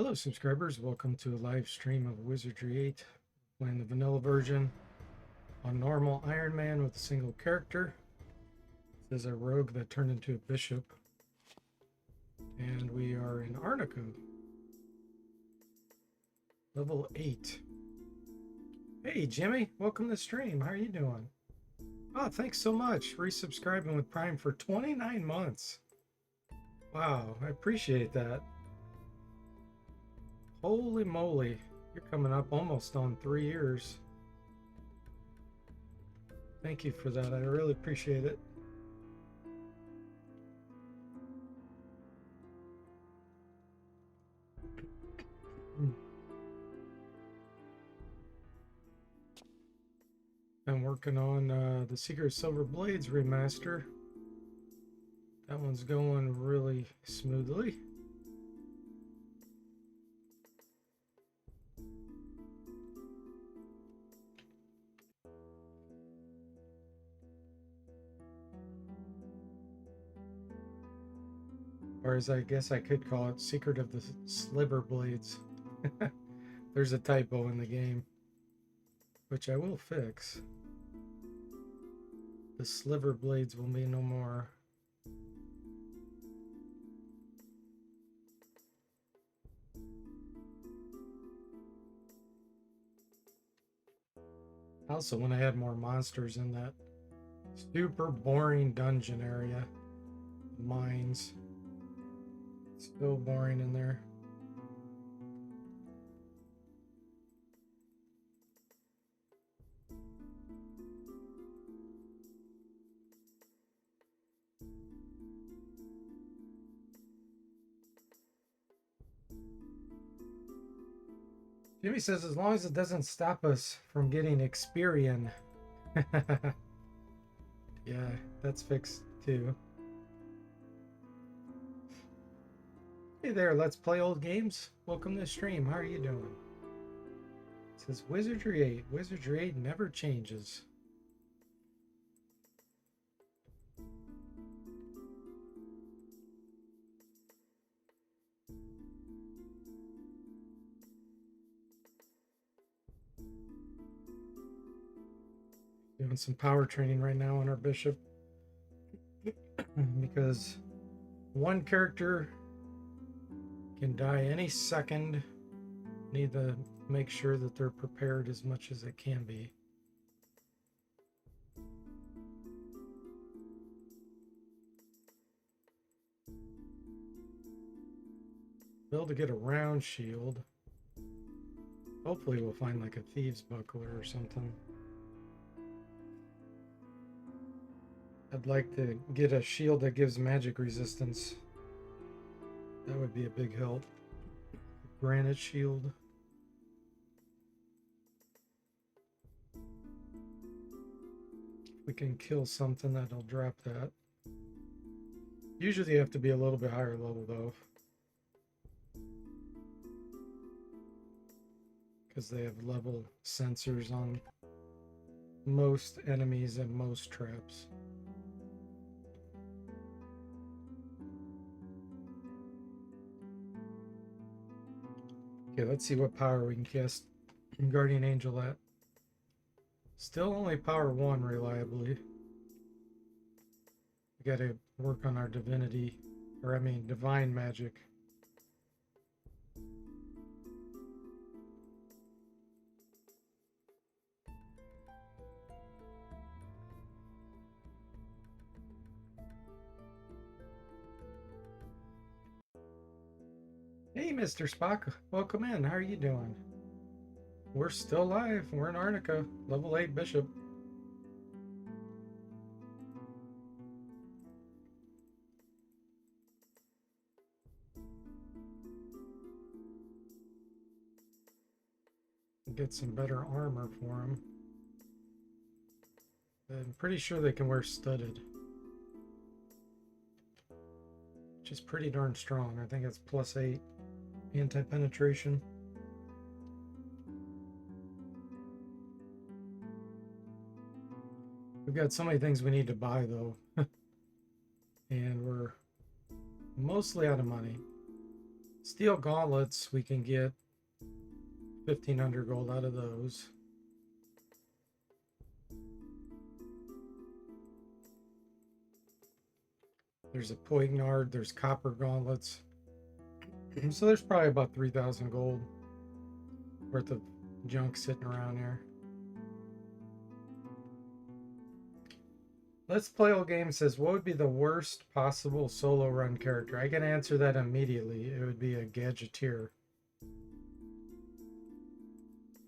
Hello subscribers, welcome to a live stream of Wizardry 8. Playing the vanilla version on normal Iron Man with a single character. This is a rogue that turned into a bishop. And we are in Arnica. Level 8. Hey Jimmy, welcome to the stream. How are you doing? Oh, thanks so much. Resubscribing with Prime for 29 months. Wow, I appreciate that. Holy moly, you're coming up almost on 3 years. Thank you for that. I really appreciate it. I'm working on the Secret Silver Blades remaster. That one's going really smoothly. Or as I guess I could call it, Secret of the Sliver Blades. There's a typo in the game, which I will fix. The Sliver Blades will be no more. Also, when I had more monsters in that super boring dungeon area, mines. So boring in there. Jimmy says, as long as it doesn't stop us from getting Experian. Yeah, that's fixed too. Hey there, let's play old games. Welcome to the stream. How are you doing? It says Wizardry 8. Wizardry 8 never changes. Doing some power training right now on our bishop. Because one character can die any second. Need to make sure that they're prepared as much as it can be. Build to get a round shield. Hopefully we'll find like a thieves buckler or something. I'd like to get a shield that gives magic resistance. That would be a big help. Granite shield. We can kill something that'll drop that. Usually you have to be a little bit higher level though, because they have level sensors on most enemies and most traps. Okay, let's see what power we can cast Guardian Angel at. Still only power 1 reliably. We gotta work on our divinity, or I mean divine magic. Hey, Mr. Spock, welcome in. How are you doing? We're still live. We're in Arnica, level 8 bishop. Get some better armor for him. I'm pretty sure they can wear studded, which is pretty darn strong. I think it's +8 anti-penetration. We've got so many things we need to buy though. And we're mostly out of money. Steel gauntlets, we can get 1,500 gold out of those. There's a poignard, there's copper gauntlets. So there's probably about 3,000 gold worth of junk sitting around here. Let's Play Old Game says, what would be the worst possible solo run character? I can answer that immediately. It would be a gadgeteer.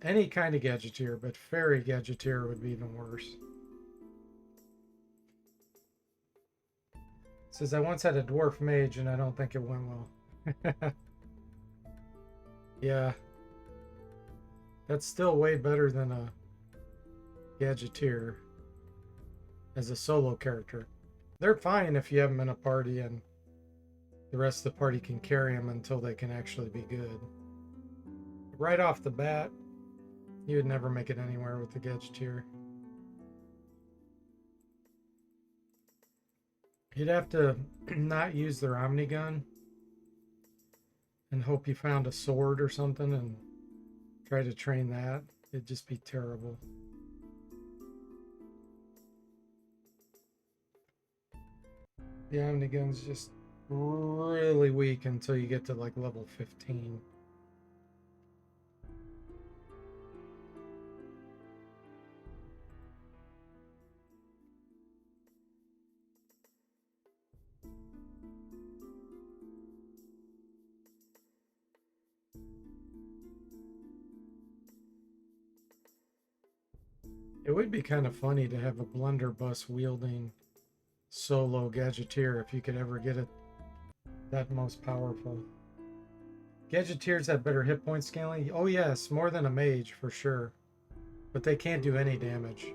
Any kind of gadgeteer, but fairy gadgeteer would be even worse. It says, I once had a dwarf mage and I don't think it went well. Yeah. That's still way better than a gadgeteer as a solo character. They're fine if you have them in a party and the rest of the party can carry them until they can actually be good. Right off the bat, you would never make it anywhere with the gadgeteer. You'd have to not use their omnigun and hope you found a sword or something and try to train that. It'd just be terrible. The omnigun's just really weak until you get to like level 15. It would be kind of funny to have a blunderbuss wielding solo gadgeteer if you could ever get it that most powerful. Gadgeteers have better hit point scaling. Oh yes, more than a mage for sure. But they can't do any damage.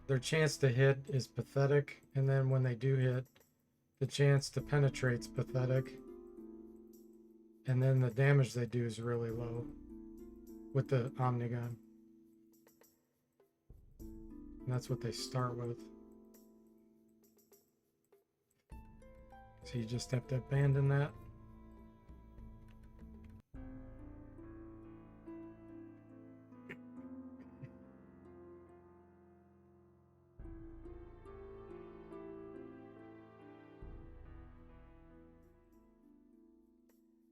Their chance to hit is pathetic, and then when they do hit, the chance to penetrate's pathetic. And then the damage they do is really low with the omnigun. And that's what they start with. So you just have to abandon that.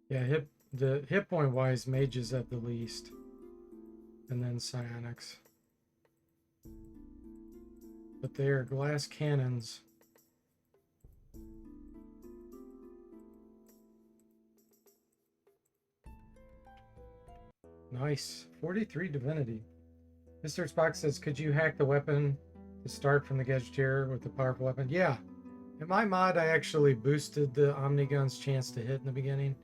Yeah, the hit point wise, mages at the least. And then psionics. But they are glass cannons. Nice. 43 divinity. Mr. Spock says, could you hack the weapon to start from the gadgeteer with the powerful weapon? Yeah. In my mod, I actually boosted the omnigun's chance to hit in the beginning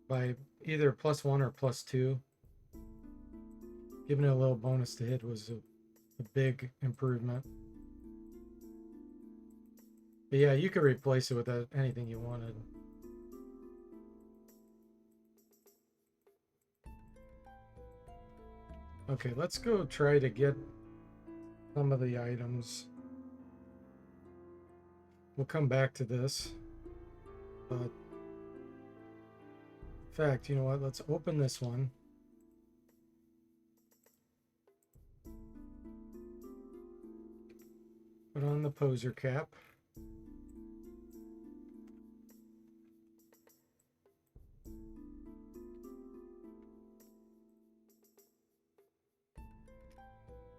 by either +1 or +2. Giving it a little bonus to hit was a big improvement. But yeah, you could replace it with anything you wanted. Okay, let's go try to get some of the items. We'll come back to this. But in fact, you know what? Let's open this one. Put on the poser cap.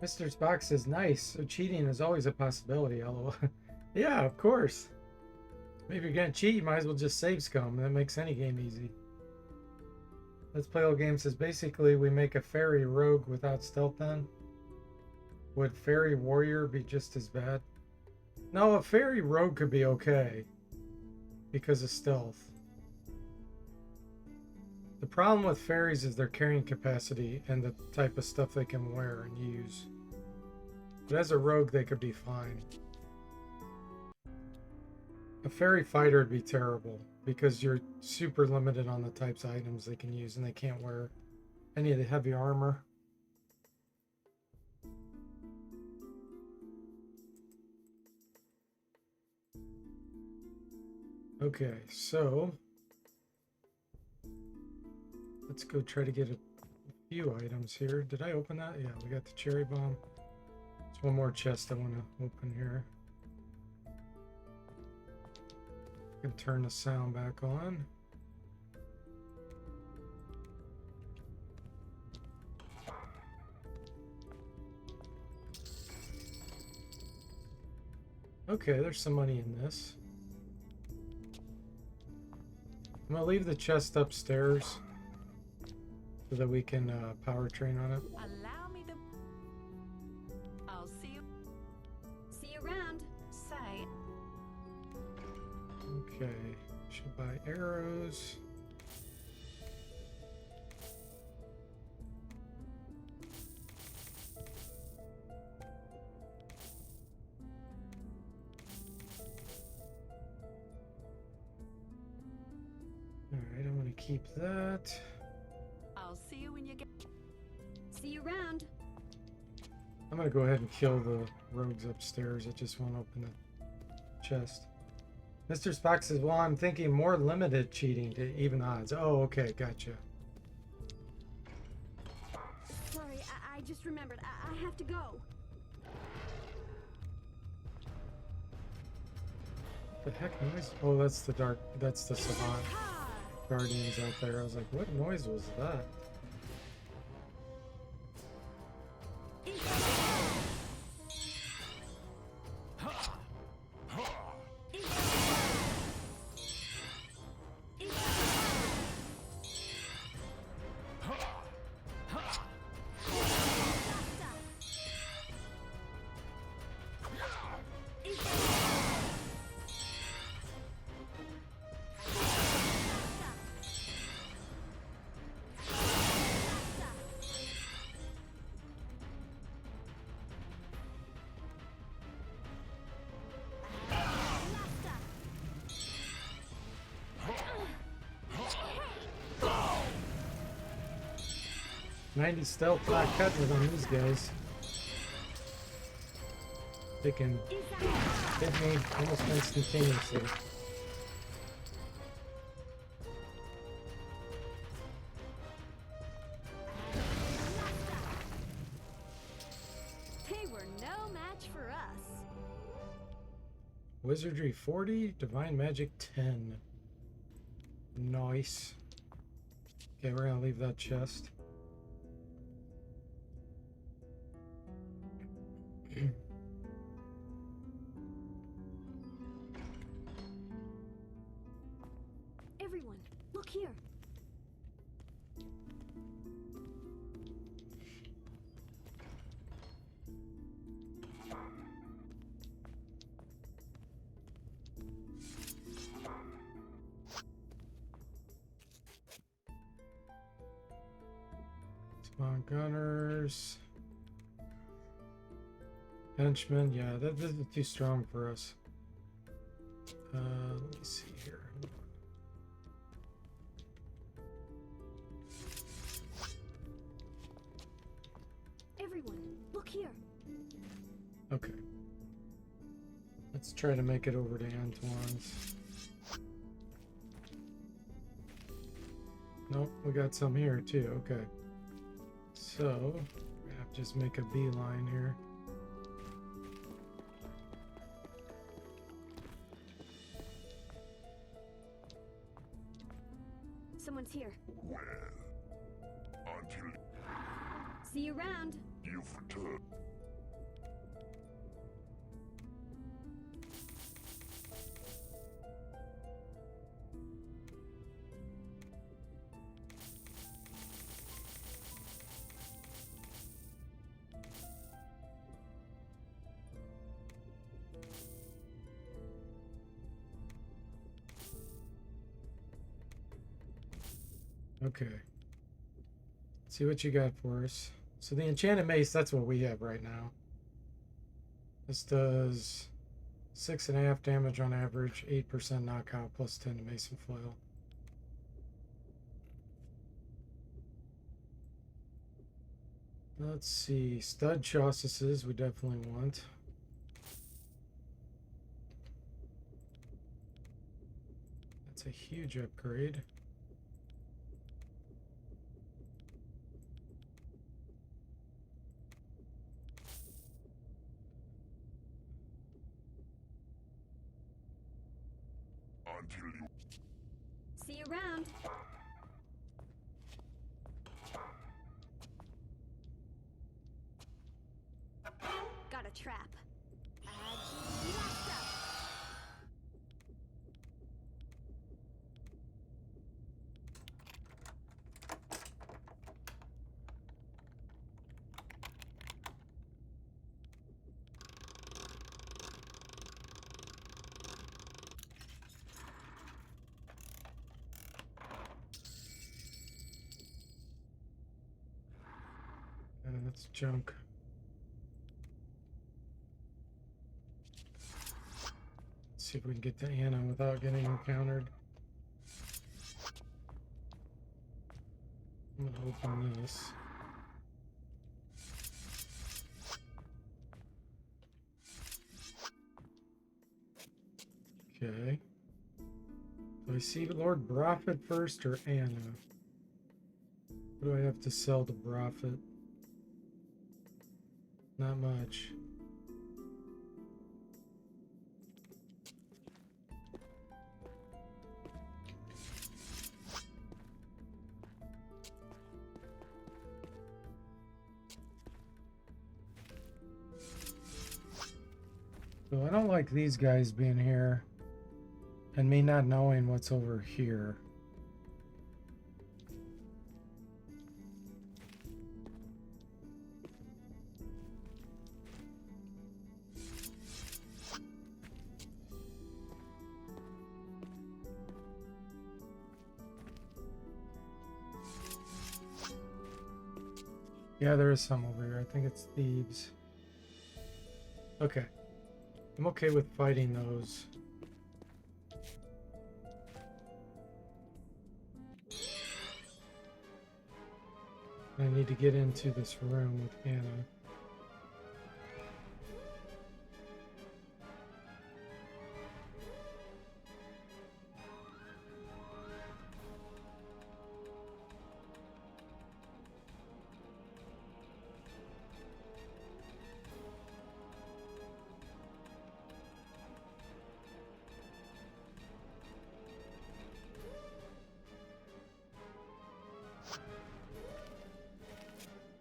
Mr. Spock says, nice. So cheating is always a possibility, lol. Yeah, of course. If you're gonna cheat, you might as well just save scum. That makes any game easy. Let's Play Old Game says, basically we make a fairy rogue without stealth then. Would fairy warrior be just as bad? No, a fairy rogue could be okay because of stealth. The problem with fairies is their carrying capacity and the type of stuff they can wear and use. But as a rogue, they could be fine. A fairy fighter would be terrible because you're super limited on the types of items they can use and they can't wear any of the heavy armor. Okay, so let's go try to get a few items here. Did I open that? Yeah, we got the cherry bomb. There's one more chest I want to open here. I can turn the sound back on. Okay, there's some money in this. I'm gonna leave the chest upstairs so that we can power train on it. Allow me the. I'll see you. See you around. Say. Okay, should buy arrows. Alright, I'm gonna keep that. I'll see you when you get. See you around. I'm gonna go ahead and kill the rogues upstairs. I just won't open the chest. Mr. Spock says, well, I'm thinking more limited cheating to even odds. Oh, okay, gotcha. Sorry, I just remembered. I have to go. What the heck noise? Oh, that's the dark. That's the Savant Guardians out there. I was like, what noise was that? '90 stealth flat cutting on these guys. They can hit me almost instantaneously. They were no match for us. Wizardry 40, Divine Magic 10. Nice. Okay, we're gonna leave that chest. Everyone, look here. Spawn gunners. Henchmen, yeah, this is too strong for us. Let me see here. Everyone, look here. Okay. Let's try to make it over to Antoine's. Nope, we got some here too. Okay. So, we have to just make a beeline here. Someone's here. Well, until See you around. you've returned. Okay. See what you got for us. So the Enchanted Mace, that's what we have right now. This does 6.5 damage on average, 8% knockout, plus 10 to Mason Flail. Let's see, stud chaucises we definitely want. a huge upgrade. Until you See you around. Got a trap. Agilasta. That's junk. Let's see if we can get to Anna without getting encountered. I'm gonna open this. Okay. Do I see Lord Prophet first or Anna? What do I have to sell to Prophet? Not much. So I don't like these guys being here and me not knowing what's over here. Yeah, there is some over here. I think it's thieves. Okay. I'm okay with fighting those. I need to get into this room with Anna.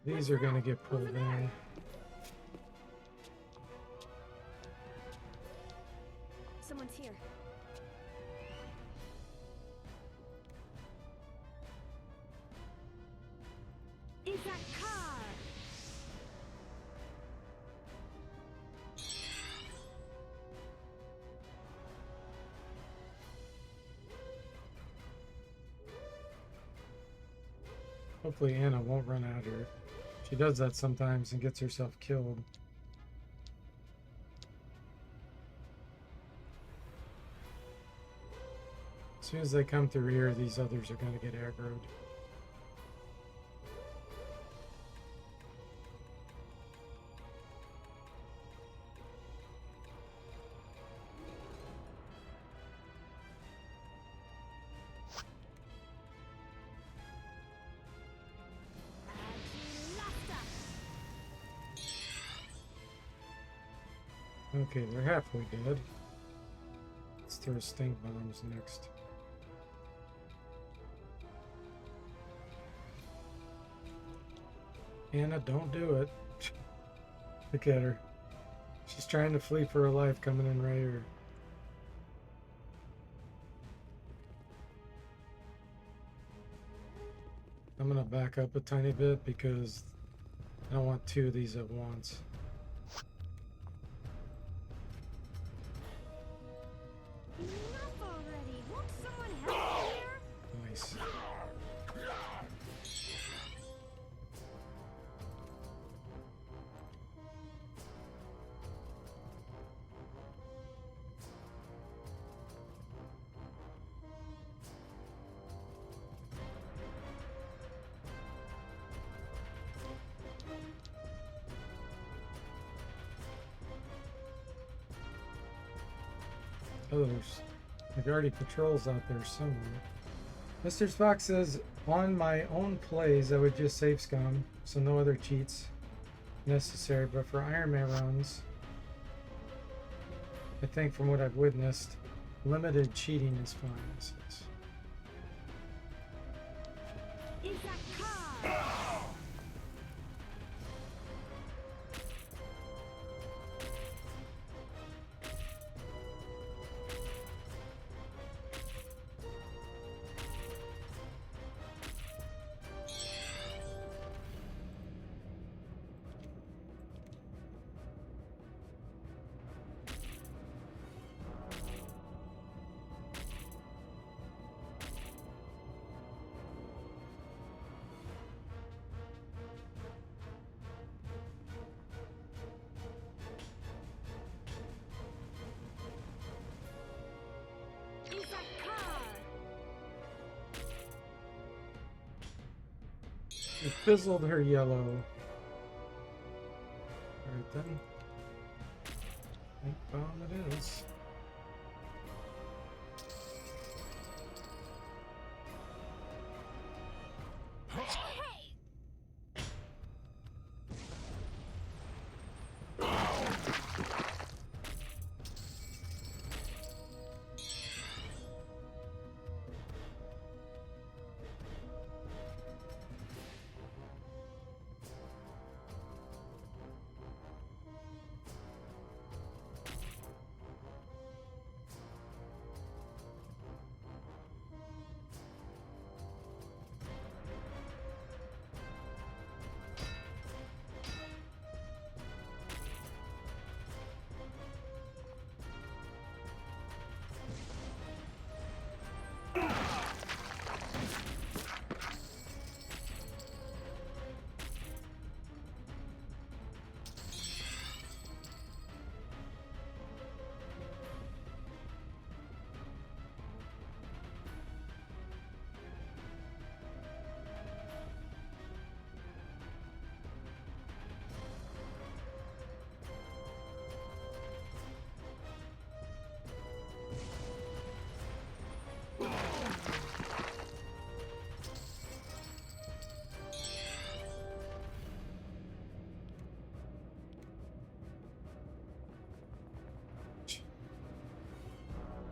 These are gonna get pulled in. Someone's here. Is that car? Hopefully Anna won't run out here. She does that sometimes and gets herself killed. As soon as they come through here, these others are going to get aggroed. Okay, they're halfway dead. Let's throw stink bombs next. Anna, don't do it. Look at her. She's trying to flee for her life, coming in right here. I'm gonna back up a tiny bit because I don't want two of these at once. Enough already. Won't someone help me here? Nice. Others. Like already patrols out there somewhere. Mr. Spock says, on my own plays, I would just save scum, so no other cheats necessary. But for Iron Man runs, I think from what I've witnessed, limited cheating is fine. He says. Is that car? Is that car? She fizzled her yellow. Alright then. Think bomb it is.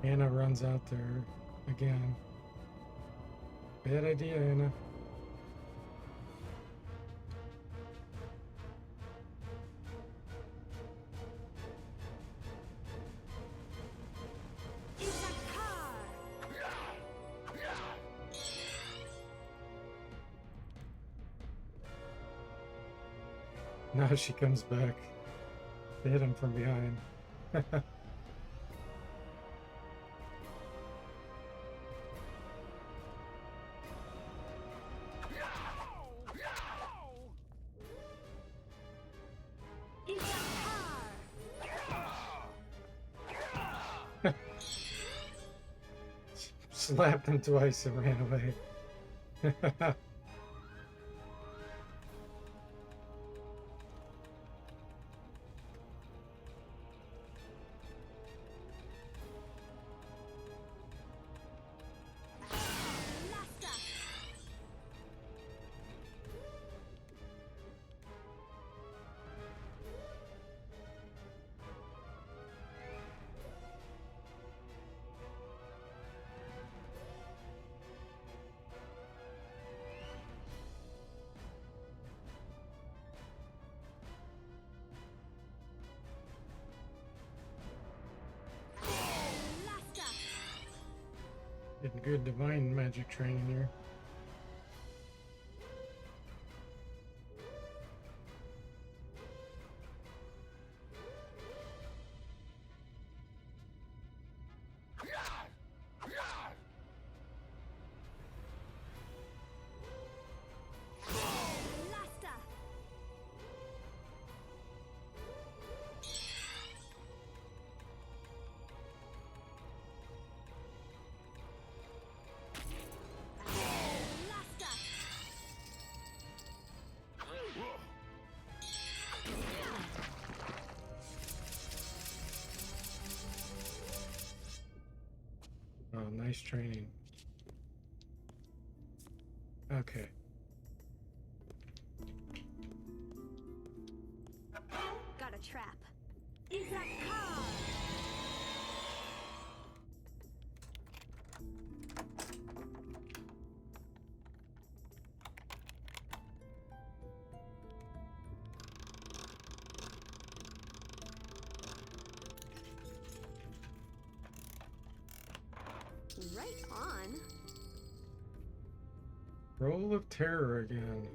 Anna runs out there again. Bad idea, Anna. Is that car? Now she comes back to hit him from behind. Is that car? Slapped him twice and ran away. Blaster. Blaster. Getting good divine magic training here. Blaster. Nice training. Okay. Got a trap. Is that car? Right on. Roll of terror again.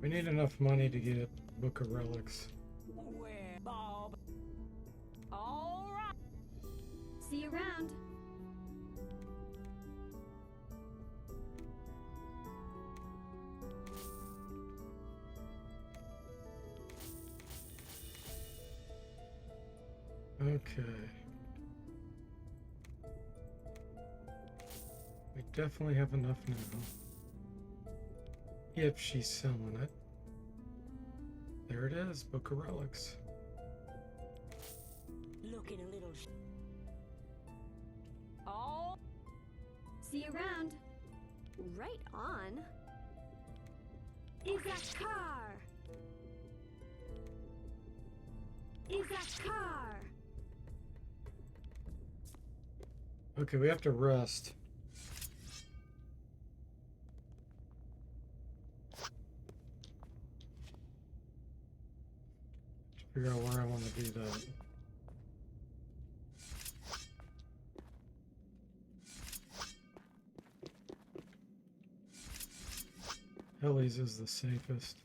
We need enough money to get Book of Relics. Where, Bob? All right. See you around. Okay. We definitely have enough now. If she's selling it. There it is, Book of Relics. Looking a little. All. See you around. Right on. Is that car? Is that car? Okay, we have to rest. Figure out where I want to do that. Ellie's is the safest.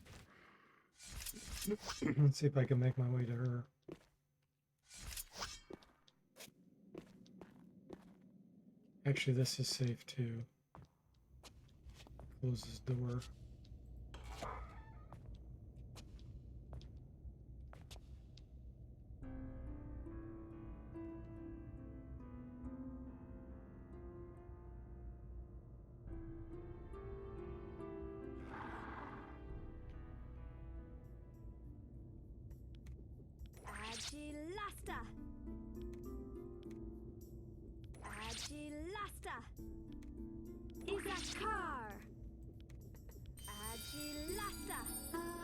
Let's see if I can make my way to her. Actually, this is safe too. Close this door. Agilasta. Agilasta. Is that car? Agilasta.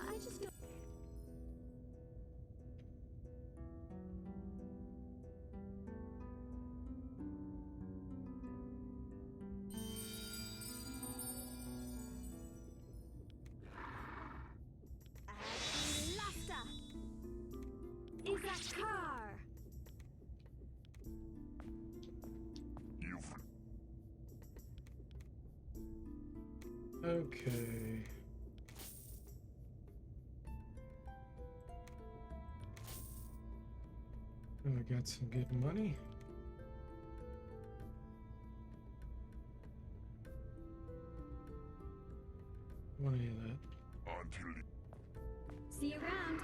I just don't. Agilasta. Is that car? You've Okay. And we got some good money. Want any of that? until See you around.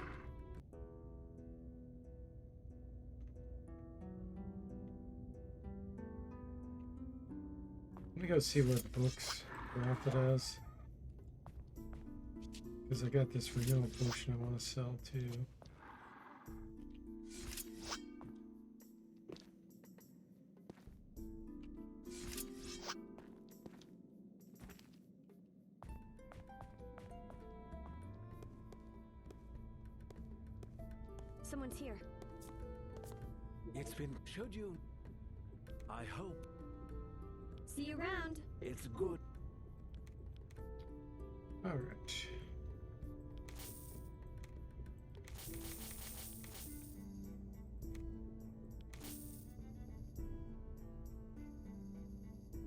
Let me go see what books are offered as. Because I got this renewal potion I want to sell too. Someone's here. It's been. Should you? I hope See you around. it's good. All right.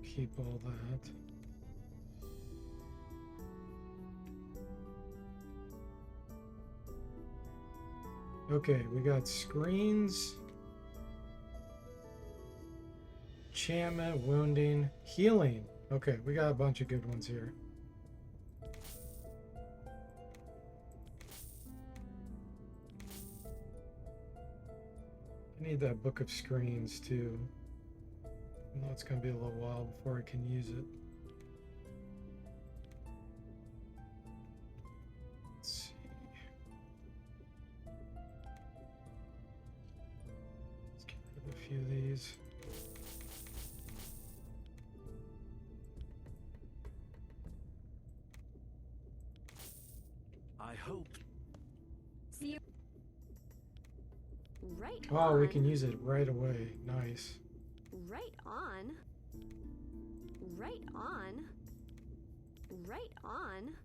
Keep all that. Okay, we got screens, enchantment, wounding, healing. Okay, we got a bunch of good ones here. I need that book of screens too. I know it's gonna be a little while before I can use it. Let's see. guys. I hope. See you. Right Oh, on. we can use it right away. Nice. Right on. Right on. Right on.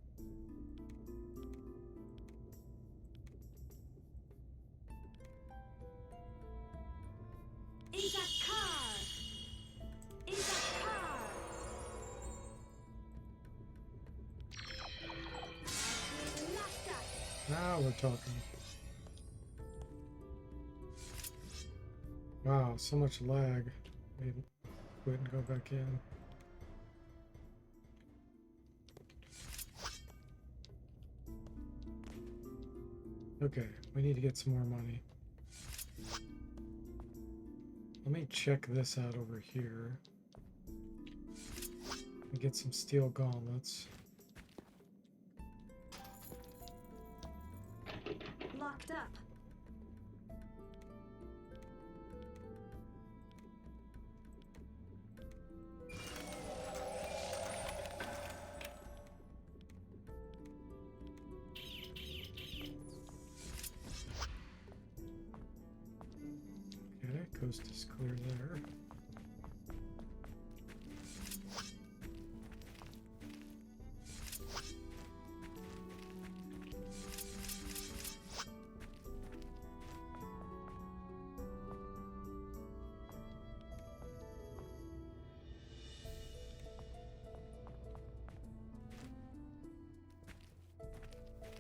Izakar! Izakar! Lasta! Now we're talking. Wow, so much lag. Maybe quit and go back in. Okay, we need to get some more money. Let me check this out over here. And get some steel gauntlets. Locked up. Okay, coast is clear there.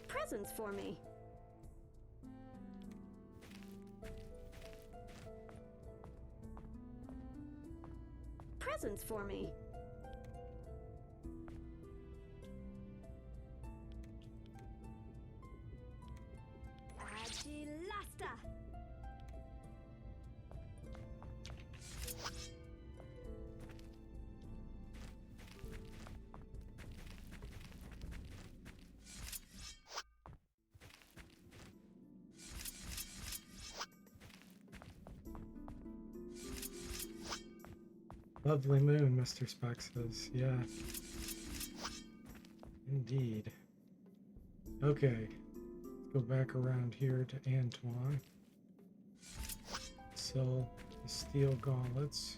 Presents for me. Presents for me. Agilasta. Lovely moon, Mr. Spock says. Yeah. Indeed. Okay. Let's go back around here to Antoine. Sell the steel gauntlets.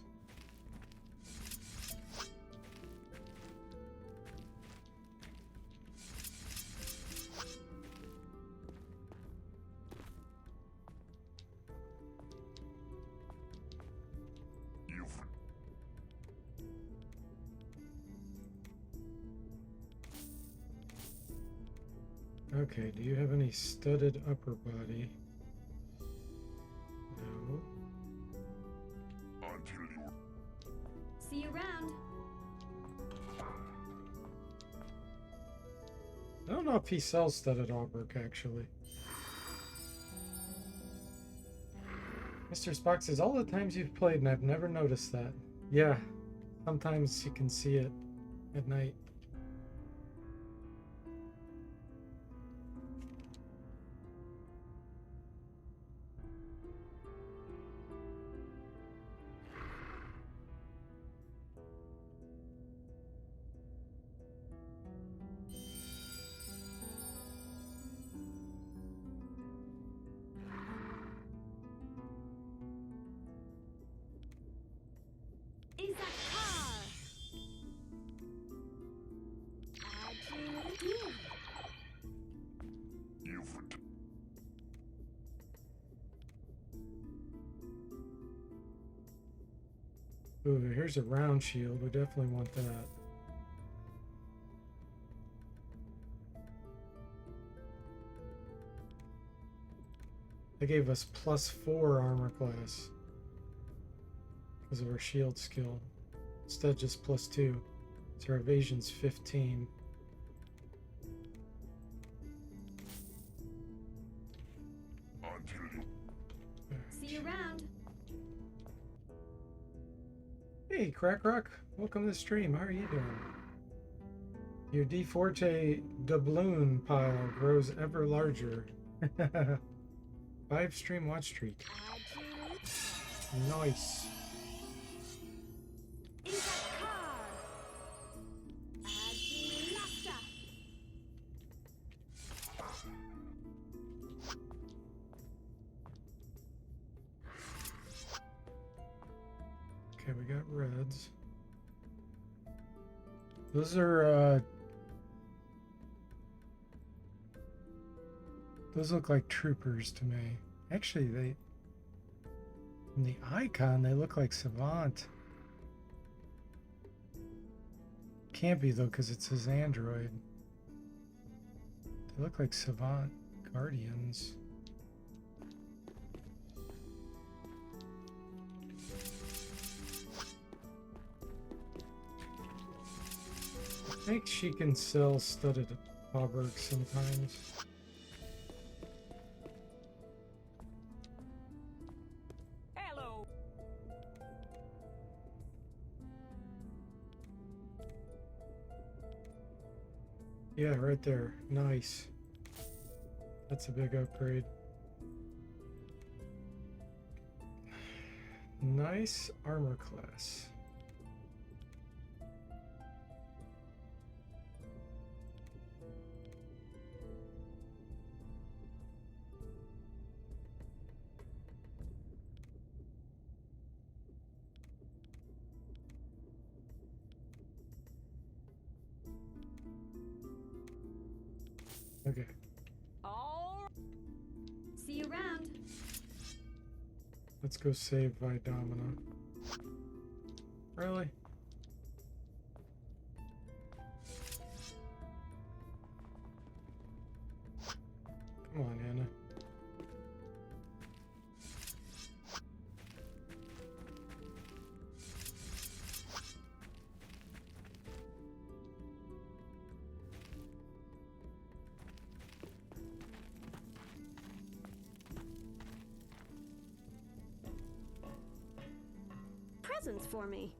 You've Okay, do you have any studded upper body? No. until you See you around. I don't know if he sells studded artwork, actually. Mr. Spock says, all the times you've played and I've never noticed that. Yeah, sometimes you can see it at night. Izakar. Agility. you've Ooh, here's a round shield. We definitely want that. They gave us +4 armor class because of our shield skill. Instead, just +2. So our evasion's 15. until you See you around. Hey, Crack Rock. Welcome to the stream. How are you doing? Your D Forte doubloon pile grows ever larger. 5 stream watch streak. Agility. Nice. we got reds. Those are those look like troopers to me. Actually, they in the icon they look like Savant. Can't be though, because it says android. They look like Savant Guardians. I think she can sell studded hauberks sometimes. Hello. Yeah, right there. Nice. That's a big upgrade. Nice armor class. Okay. All See you around. Let's go save Vidomina. Really? Come on, Anna. Presents for me.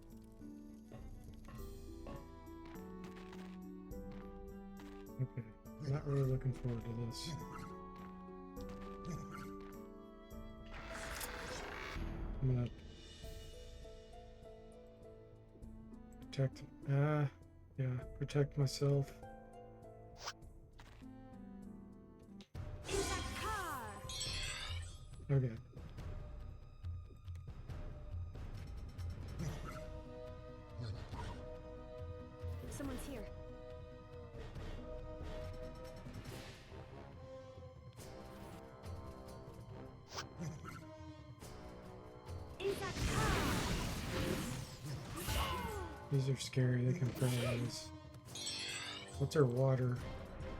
Okay. Not really looking forward to this. I'm gonna protect. Yeah, protect myself. In that car. Okay. Someone's here. In that car. These are scary. They can paralyze. What's her water?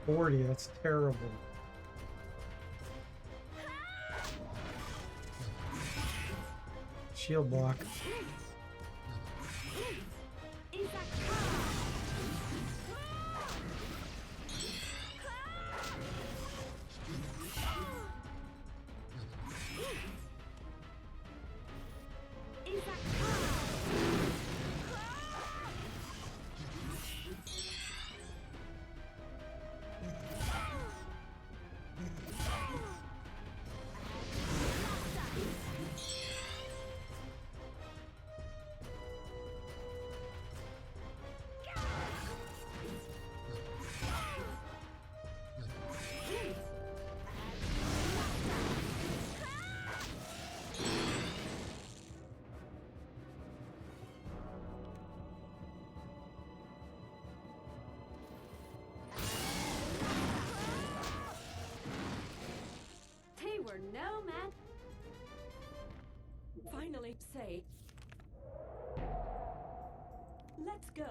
40. That's terrible. Shield block. In that car. In that car. They were no match. finally say. Let's go.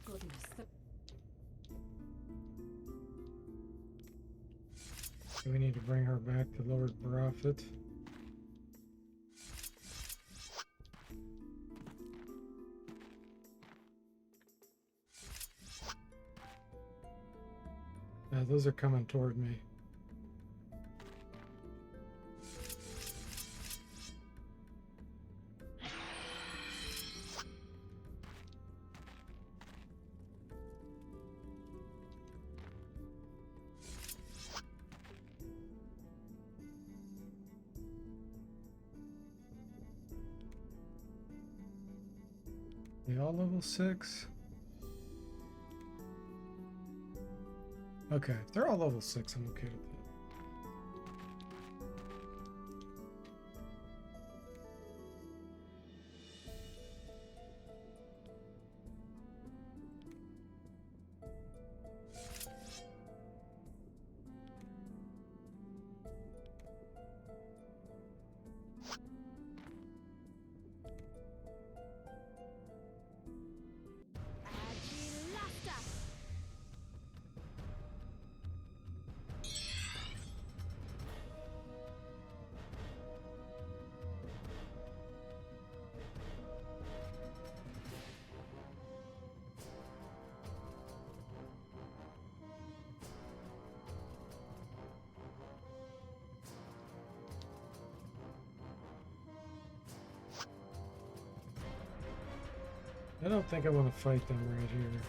Goodness. We need to bring her back to Lord Prophet. Yeah, those are coming toward me. They all level 6? Okay, if they're all level 6, I'm okay with that. I don't think I want to fight them right here.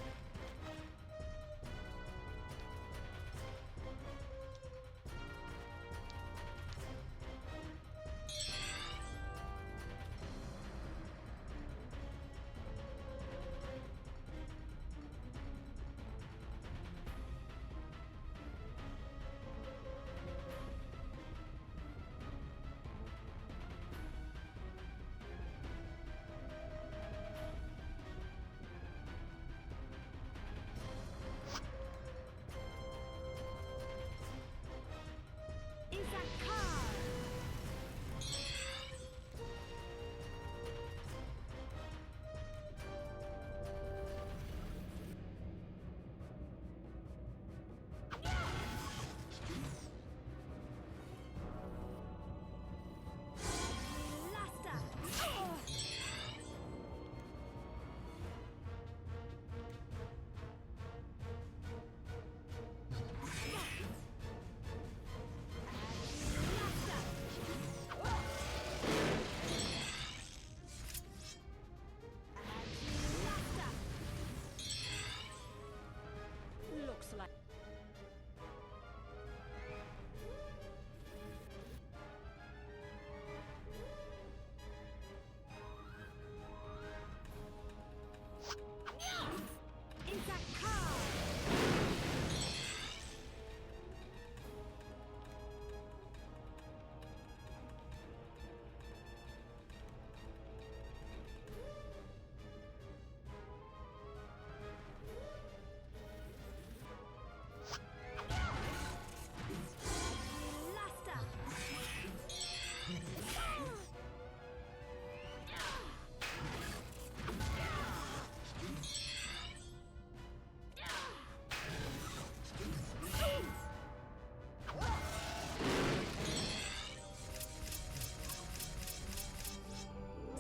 Looks like.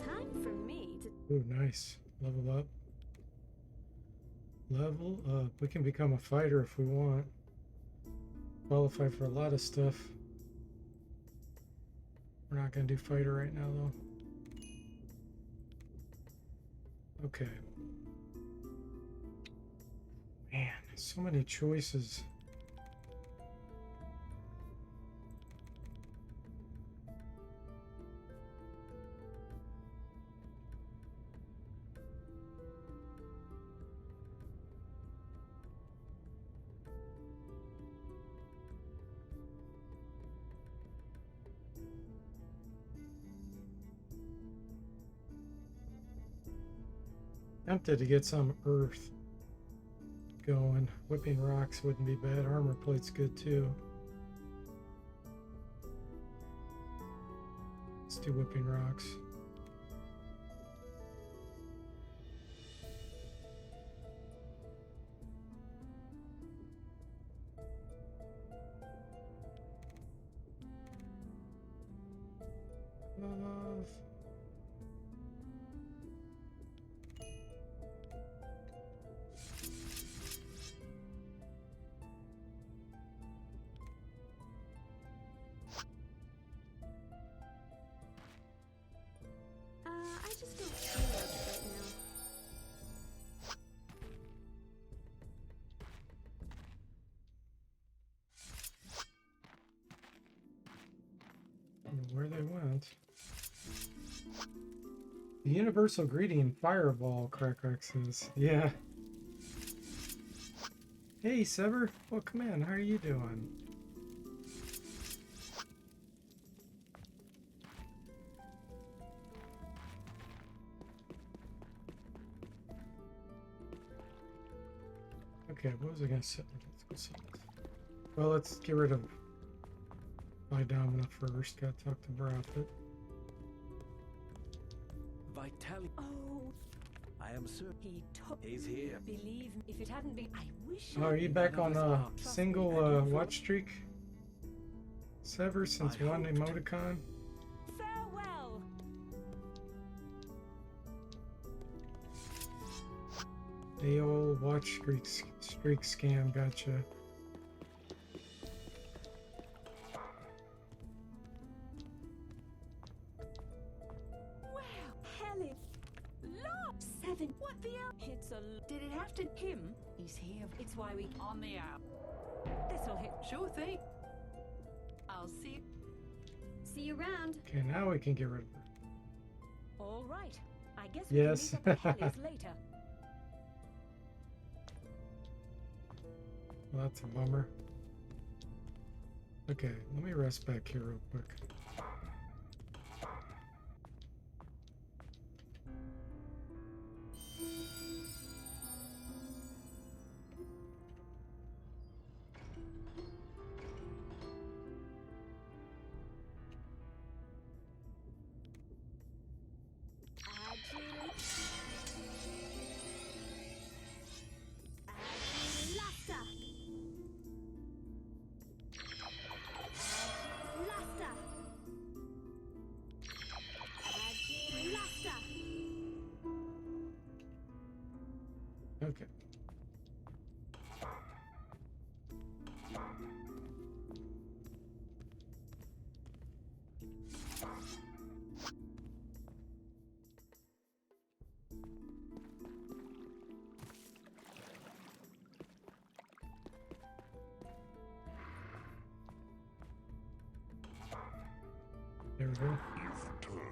Time for me to. Ooh, nice. Level up. Level up. We can become a fighter if we want. Qualify for a lot of stuff. We're not going to do fighter right now, though. Okay. Man, so many choices. Tempted to get some earth going. Whipping rocks wouldn't be bad. Armor plate's good too. Let's do whipping rocks. Love. I just don't feel like it right now. I don't know where they went. The universal greeting, fireball, Crack says. Yeah. Hey, Sever. Welcome in. How are you doing? Okay, what was I gonna say? Let's go see this. Well, let's get rid of my Domina first. Gotta talk to Prophet. Vitality. Oh, I am certain he took. he's here. Believe me, if it hadn't been, I wish. Oh, are you back on a single watch streak? Sever since I one hoped. emoticon? Farewell. The old watch streak scam, gotcha. Well, Helen. Look, 7. What the Him? He's here. It's why we on the out. This'll hit. Sure thing. I'll see. See you around. Okay, now we can get rid of her. All right. I guess we Yes. can meet up at Helly's later. Well, that's a bummer. Okay, let me rest back here real quick. Agilasta. Agilasta. Okay. There we go. You've returned.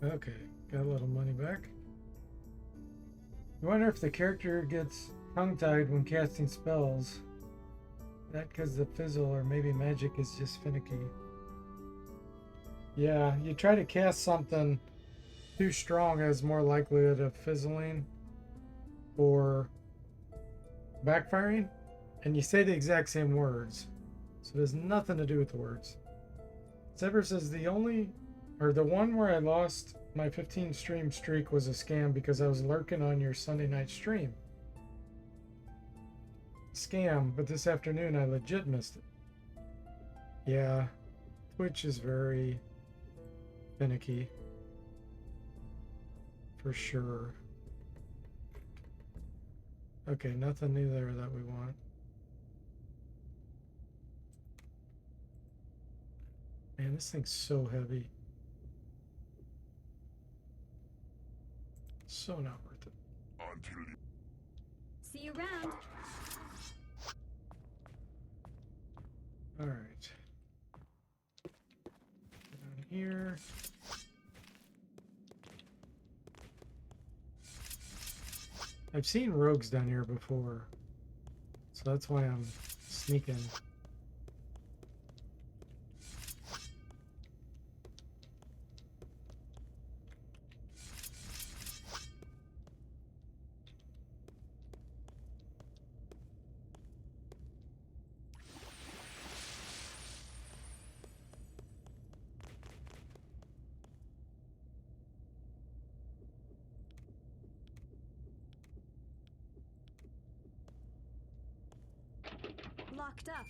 Okay, got a little money back. I wonder if the character gets tongue-tied when casting spells. That because the fizzle or maybe magic is just finicky. Yeah, you try to cast something too strong, it has more likelihood of fizzling or backfiring, and you say the exact same words, so it has nothing to do with the words. Sever says the one where I lost my 15 stream streak was a scam because I was lurking on your Sunday night stream. Scam, but this afternoon I legit missed it. Yeah, Twitch is very finicky. For sure. Okay, nothing new there that we want. Man, this thing's so heavy. So not worth it. Until you See you around. Alright. Down here. I've seen rogues down here before, so that's why I'm sneaking. Locked up.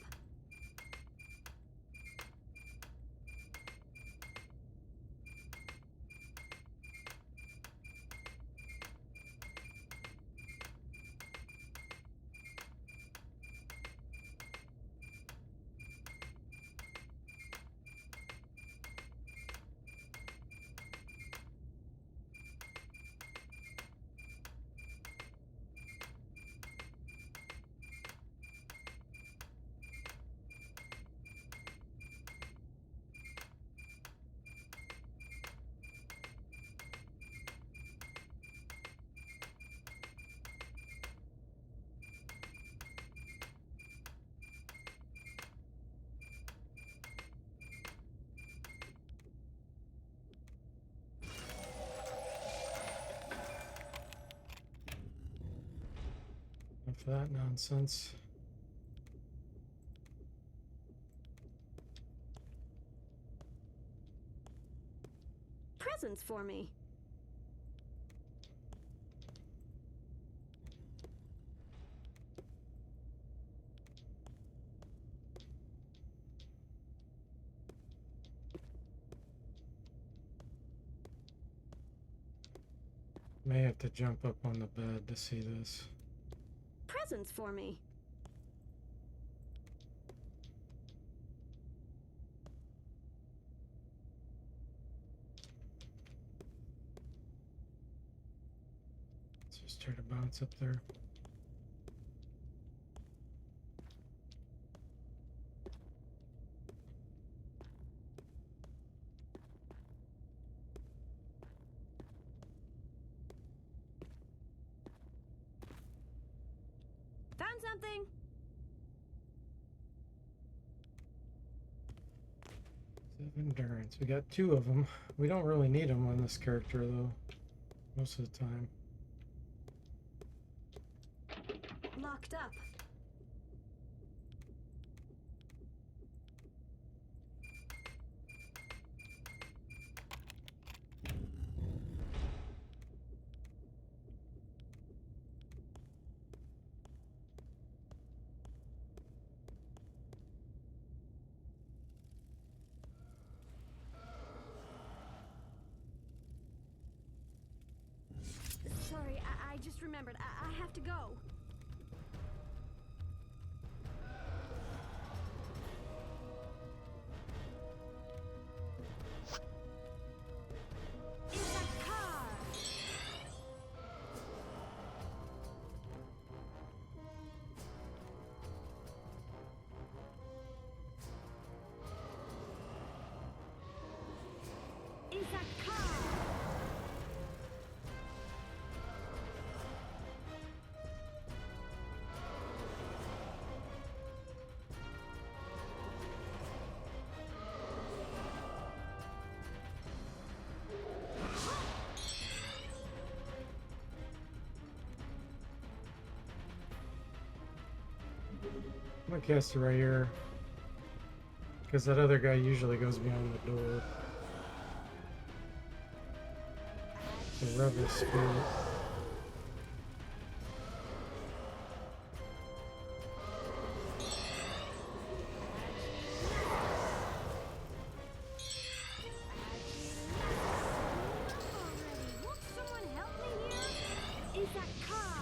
Enough of that nonsense. Presents for me. May have to jump up on the bed to see this. Presents for me. Let's just try to bounce up there. Found something. Endurance. We got 2 of them. We don't really need them on this character though, most of the time. Locked up. Sorry, I just remembered. I have to go. It's a car. It's a car. I'm gonna cast it right here, because that other guy usually goes behind the door. The rebel spirit. Already. Won't someone help me here? It's a car.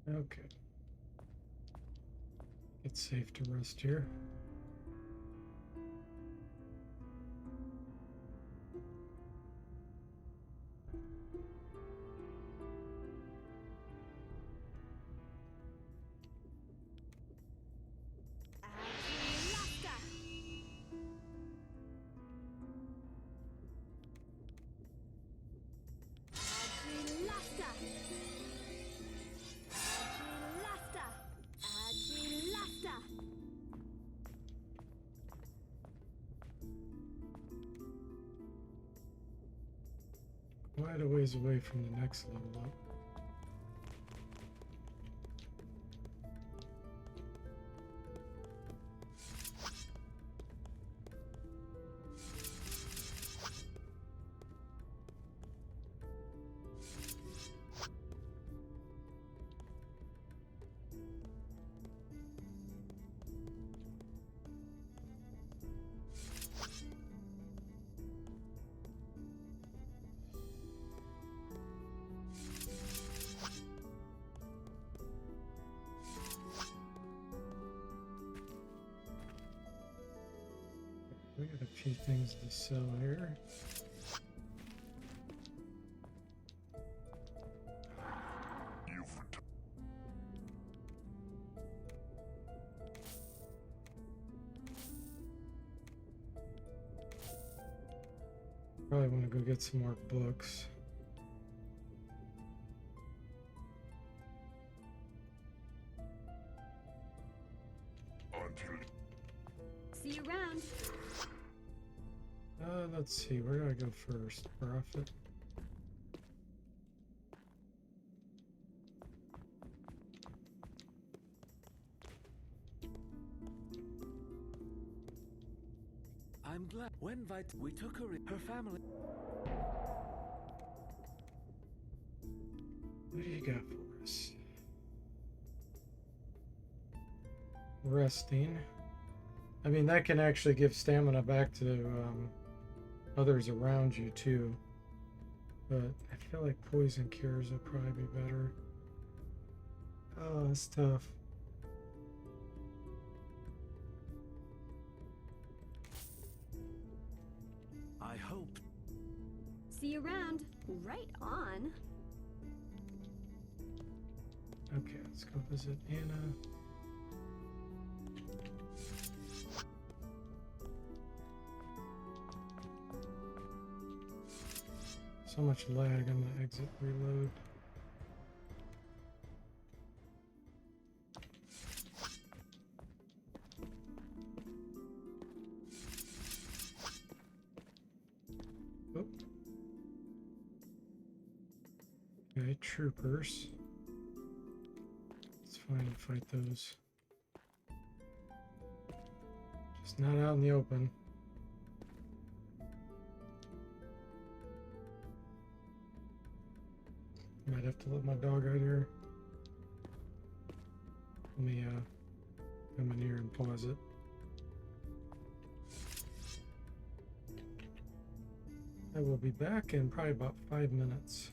Okay. It's safe to rest here. Quite a ways away from the next level up. We got a few things to sell here. You've returned. Probably want to go get some more books. Until See you around. Let's see. Where do I go first? Profit. I'm glad. When we took her family. What do you got for us? Resting. I mean, that can actually give stamina back to others around you too. But I feel like poison cures would probably be better. Oh, that's tough. I hope. See you around. Right on. Okay, let's go visit Anna. So much lag, I'm gonna exit, reload. Oh. Okay, troopers. It's fine to fight those. Just not out in the open. Might have to let my dog out here. Let me come in here and pause it. I will be back in probably about 5 minutes.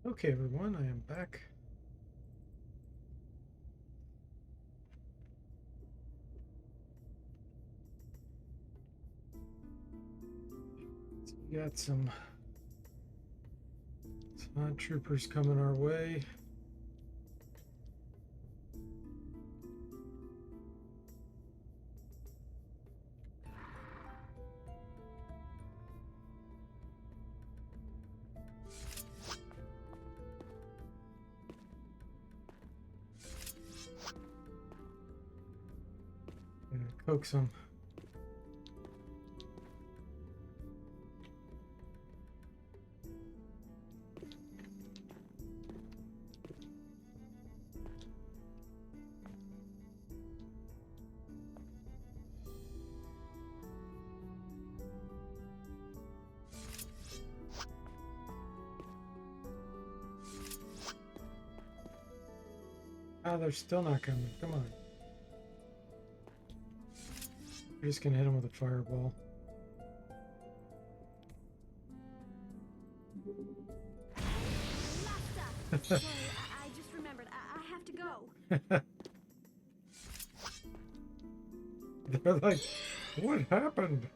Okay, everyone, I am back. So we got some troopers coming our way. Coax them. Ah, they're still not coming. Come on. We're just gonna hit them with a fireball. Sorry, I just remembered. I have to go. They're like, what happened?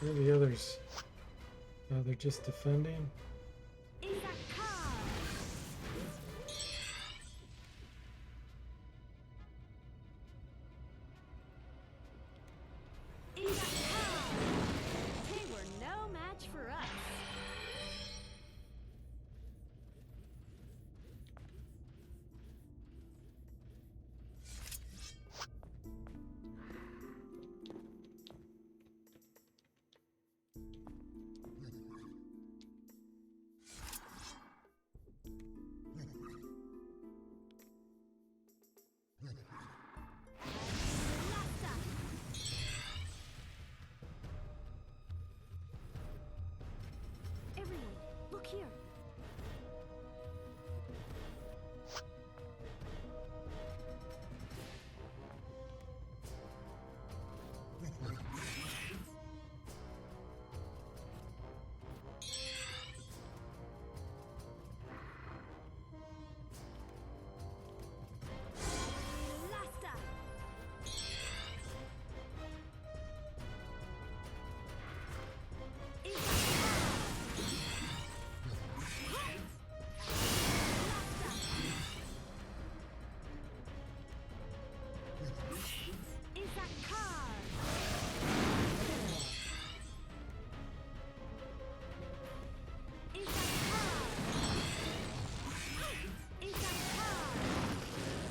Where are the others? Oh, they're just defending. They were no match for us. Everyone, look here. Lasta.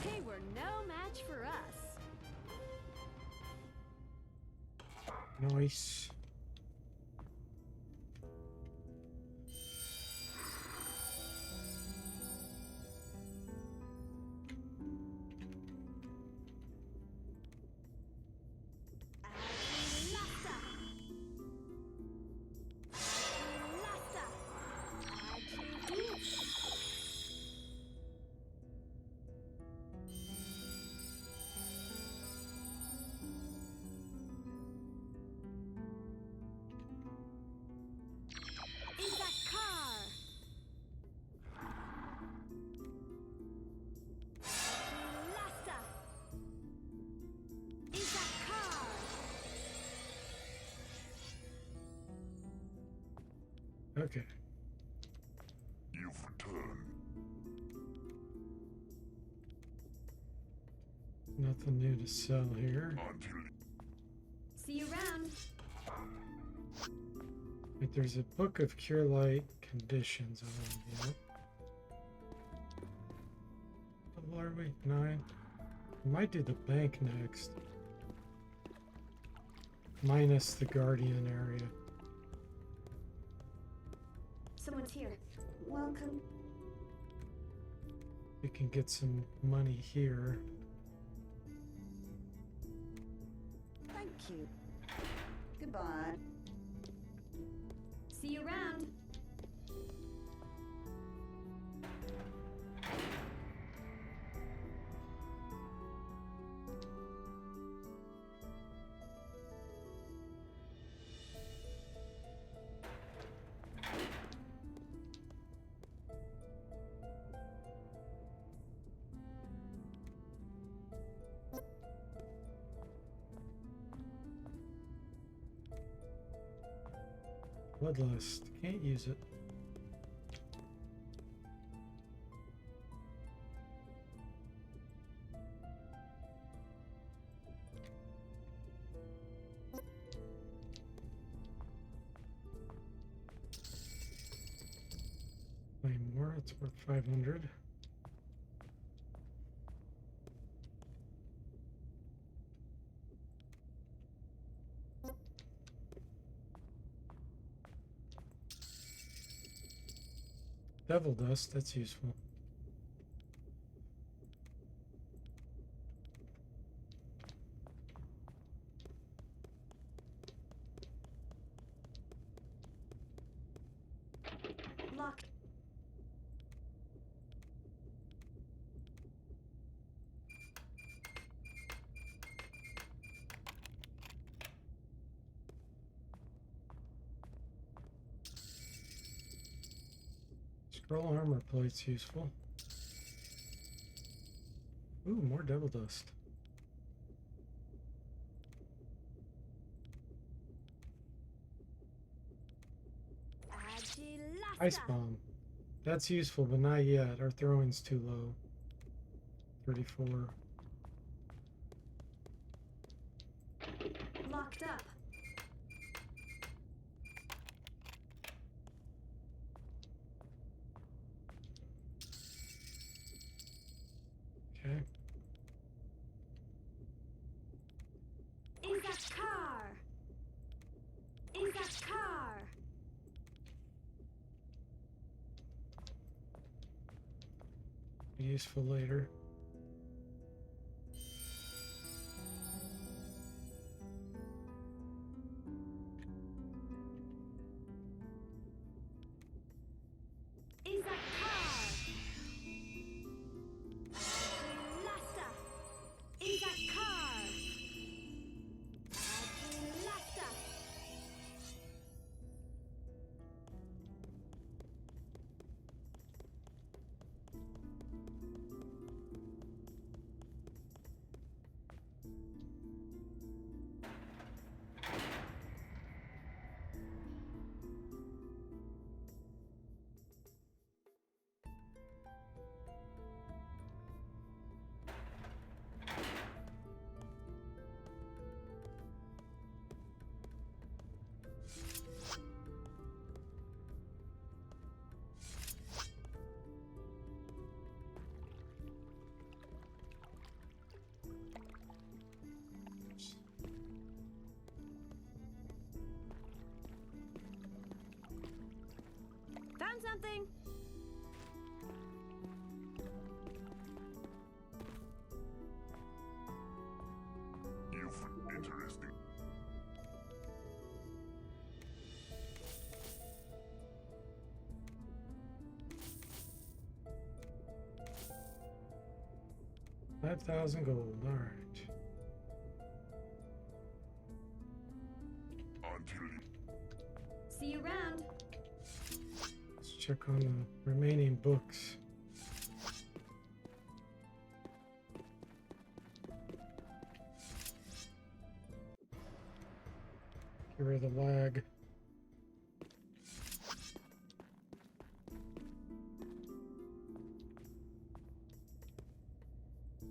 They were no match for us. Nice. Lasta. Lasta. In that car. Lasta. In that car. Okay. You've returned. Nothing new to sell here. Until See you around. Wait, there's a book of cure light conditions. I want to get. What level are we? 9. We might do the bank next. Minus the guardian area. Someone's here. Welcome. We can get some money here. Thank you. Goodbye. See you around. Bloodlust. Can't use it. Play more. It's worth 500. Devil dust, that's useful. Locked. Scroll armor plate's useful. Ooh, more devil dust. Agilasta. Ice bomb. That's useful, but not yet. Our throwing's too low. 34. Locked up. Okay. Is that car? Is that car? Be useful later. Is that car? Agilasta. Is that car? Agilasta. Found something. you've interesting. $5,000 gold. All right. Until See you around. Let's check on the remaining books. Get rid of the lag.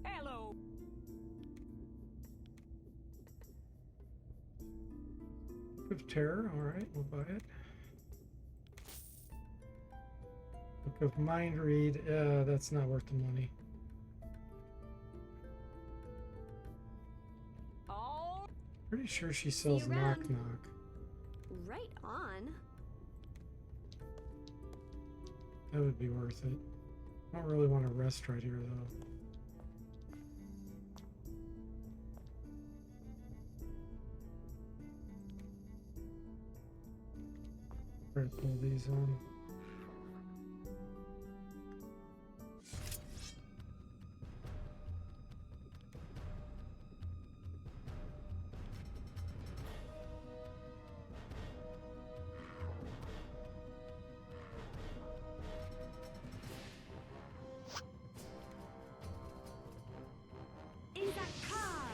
Hello. of Terror. Alright, we'll buy it. Book of Mind Read. That's not worth the money. Oh, Pretty sure she sells you Knock around. Knock. right on. That would be worth it. I don't really want to rest right here though. Try to pull these on. Is that car?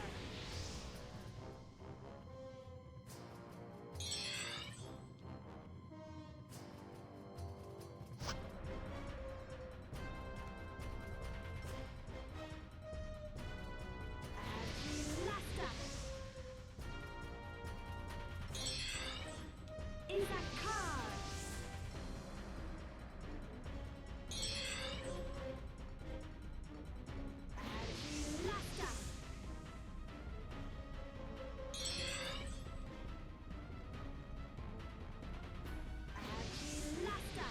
Agilasta. Is that car? Agilasta. Agilasta.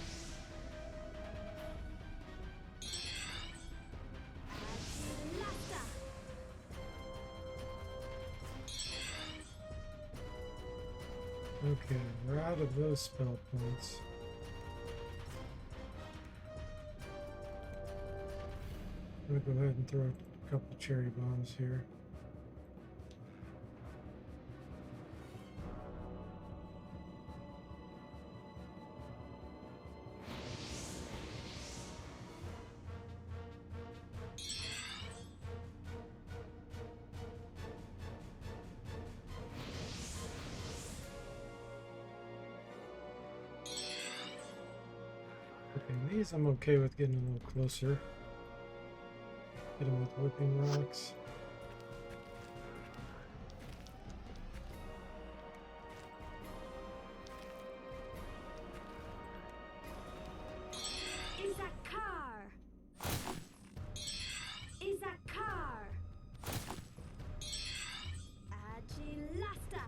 Agilasta. Okay, we're out of those spell points. I'm gonna go ahead and throw a couple cherry bombs here. Okay, these I'm okay with getting a little closer. Hit them with whipping rocks. Is that car? Is that car? Agilasta.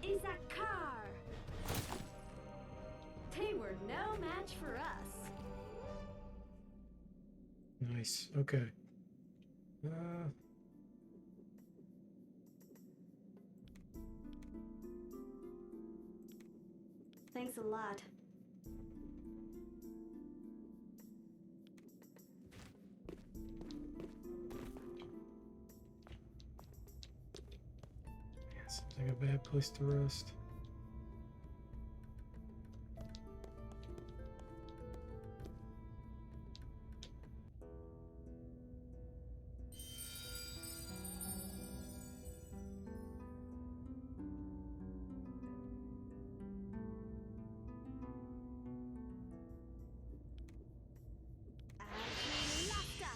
Is that car? They were no match for us. Nice. Okay. Thanks a lot. Yeah, seems like a bad place to rest. Agilasta.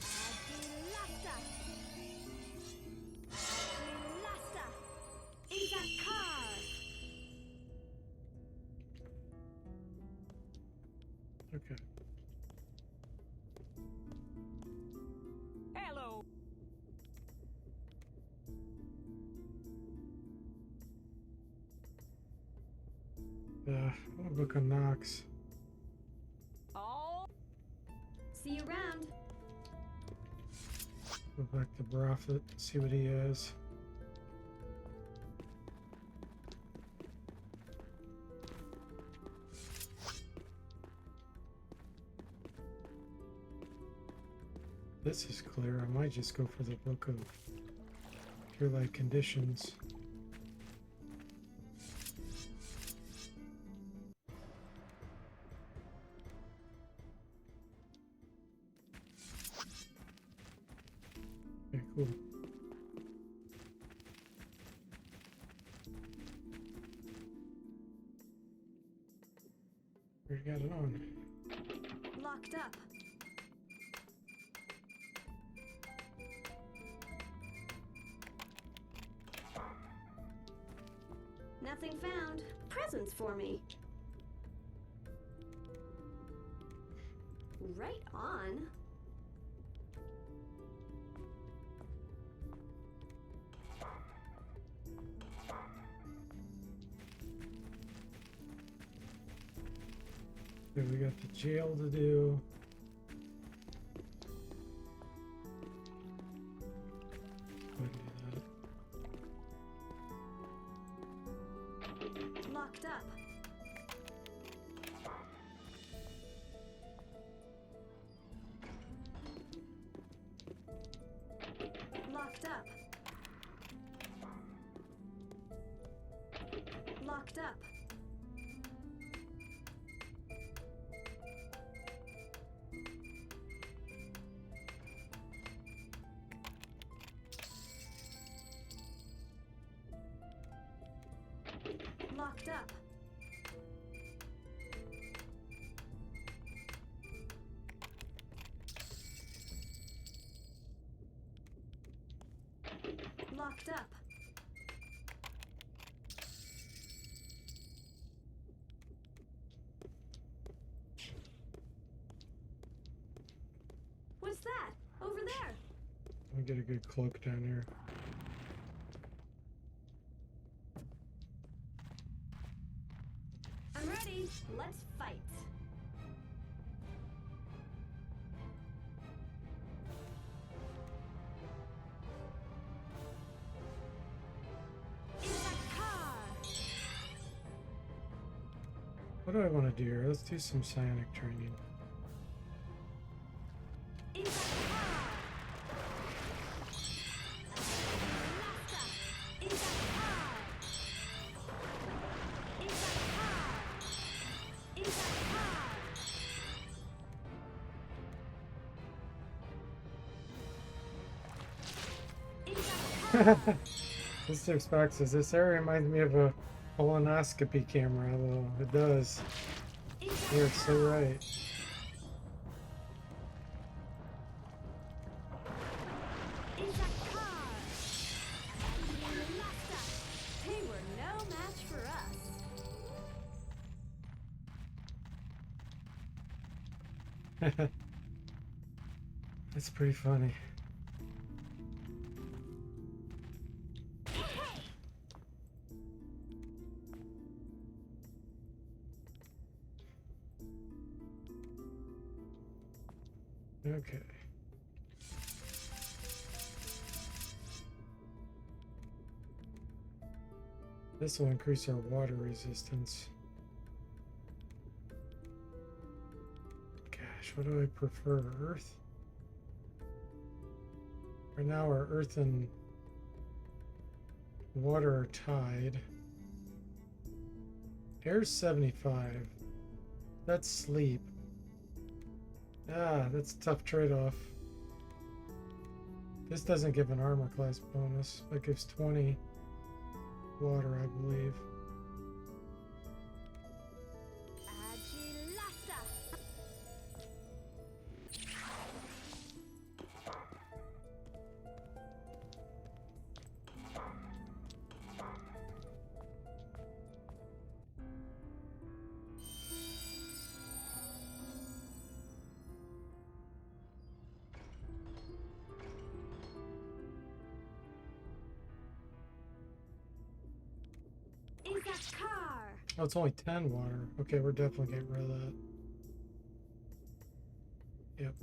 Agilasta. Agilasta. Is that car? Okay. Hello. What a book of Knox. Oh, See you around. Go back to Prophet, see what he has. This is clear. I might just go for the book of Cure Light Conditions. Okay, cool. Already got it on. Lock Locked up. Nothing found. Presents for me. Right on. Okay, we got the jail to do. Locked up. Locked up. Locked up. Locked up. Locked up. What's that? Over there. Let me get a good cloak down here. I'm ready. Let's fight. In the car. What do I want to do here? Let's do some psionic training. In the car. Laughter. In the car. In the car. In the car. In the car. Mr. Spock says this area reminds me of a colonoscopy camera, though it does. In the You're so right. In the car. Laughter. They were no match for us. That's pretty funny. Okay. This will increase our water resistance. Gosh, what do I prefer? Earth? Right now our earth and water are tied. Air's 75. That's sleep. Ah, that's a tough trade-off. This doesn't give an armor class bonus, but gives 20 water, I believe. Agilasta. In the car. Oh, it's only 10 water. Okay, we're definitely getting rid of that. Yep.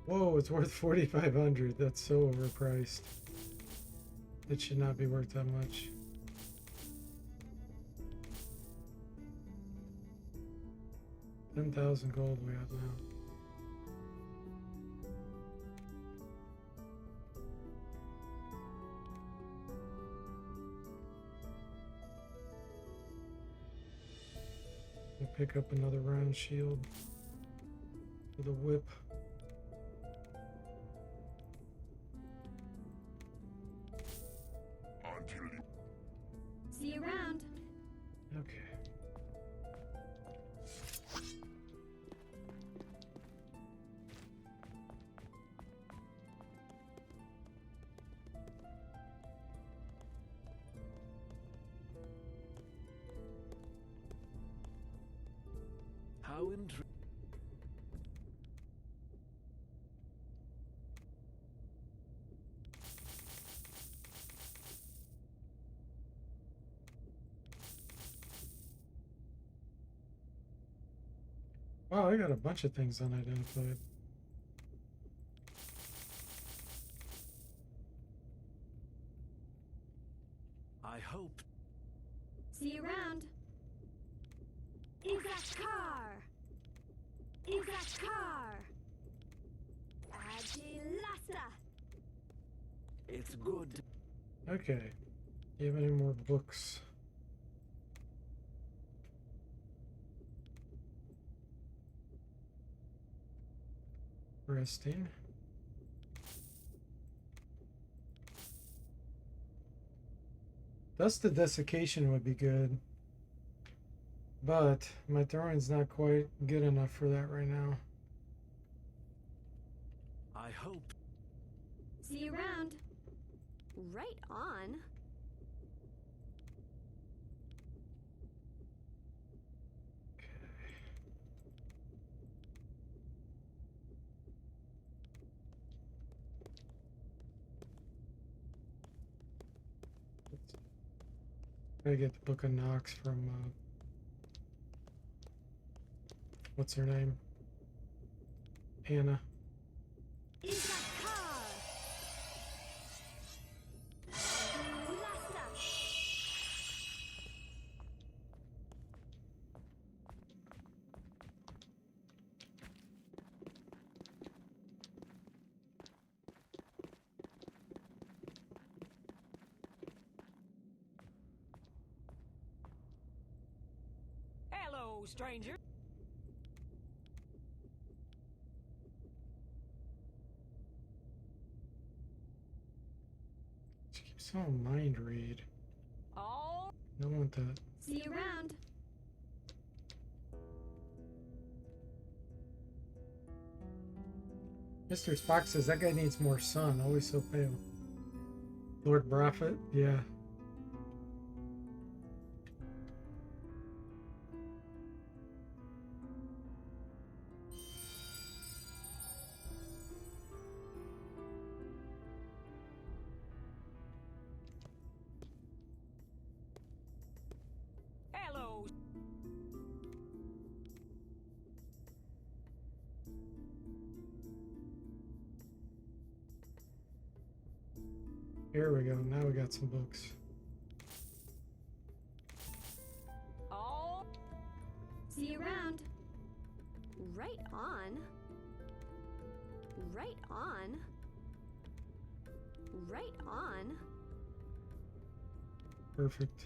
Whoa, it's worth 4,500. That's so overpriced. It should not be worth that much. $10,000 gold we have now. We'll pick up another round shield for the whip. Until you See you around. Okay. How intriguing. Wow, I got a bunch of things unidentified. I hope. See you around. Izakar! Izakar! Agilasta! It's good. Okay. Do you have any more books? Resting. Dusted Desiccation would be good. But my throwing's not quite good enough for that right now. I hope. See you around. Right on. Gotta get the Book of Nox from what's her name? Anna. Izakar! Agilasta! Hello, stranger. She keeps on mind read. Oh, I don't want that. See you around. Mr. Spock says that guy needs more sun. Always so pale. Lord Braffett? Yeah. hello. Here we go. Now we got some books. Oh, See you around. Right on. Right on. Right on. Perfect.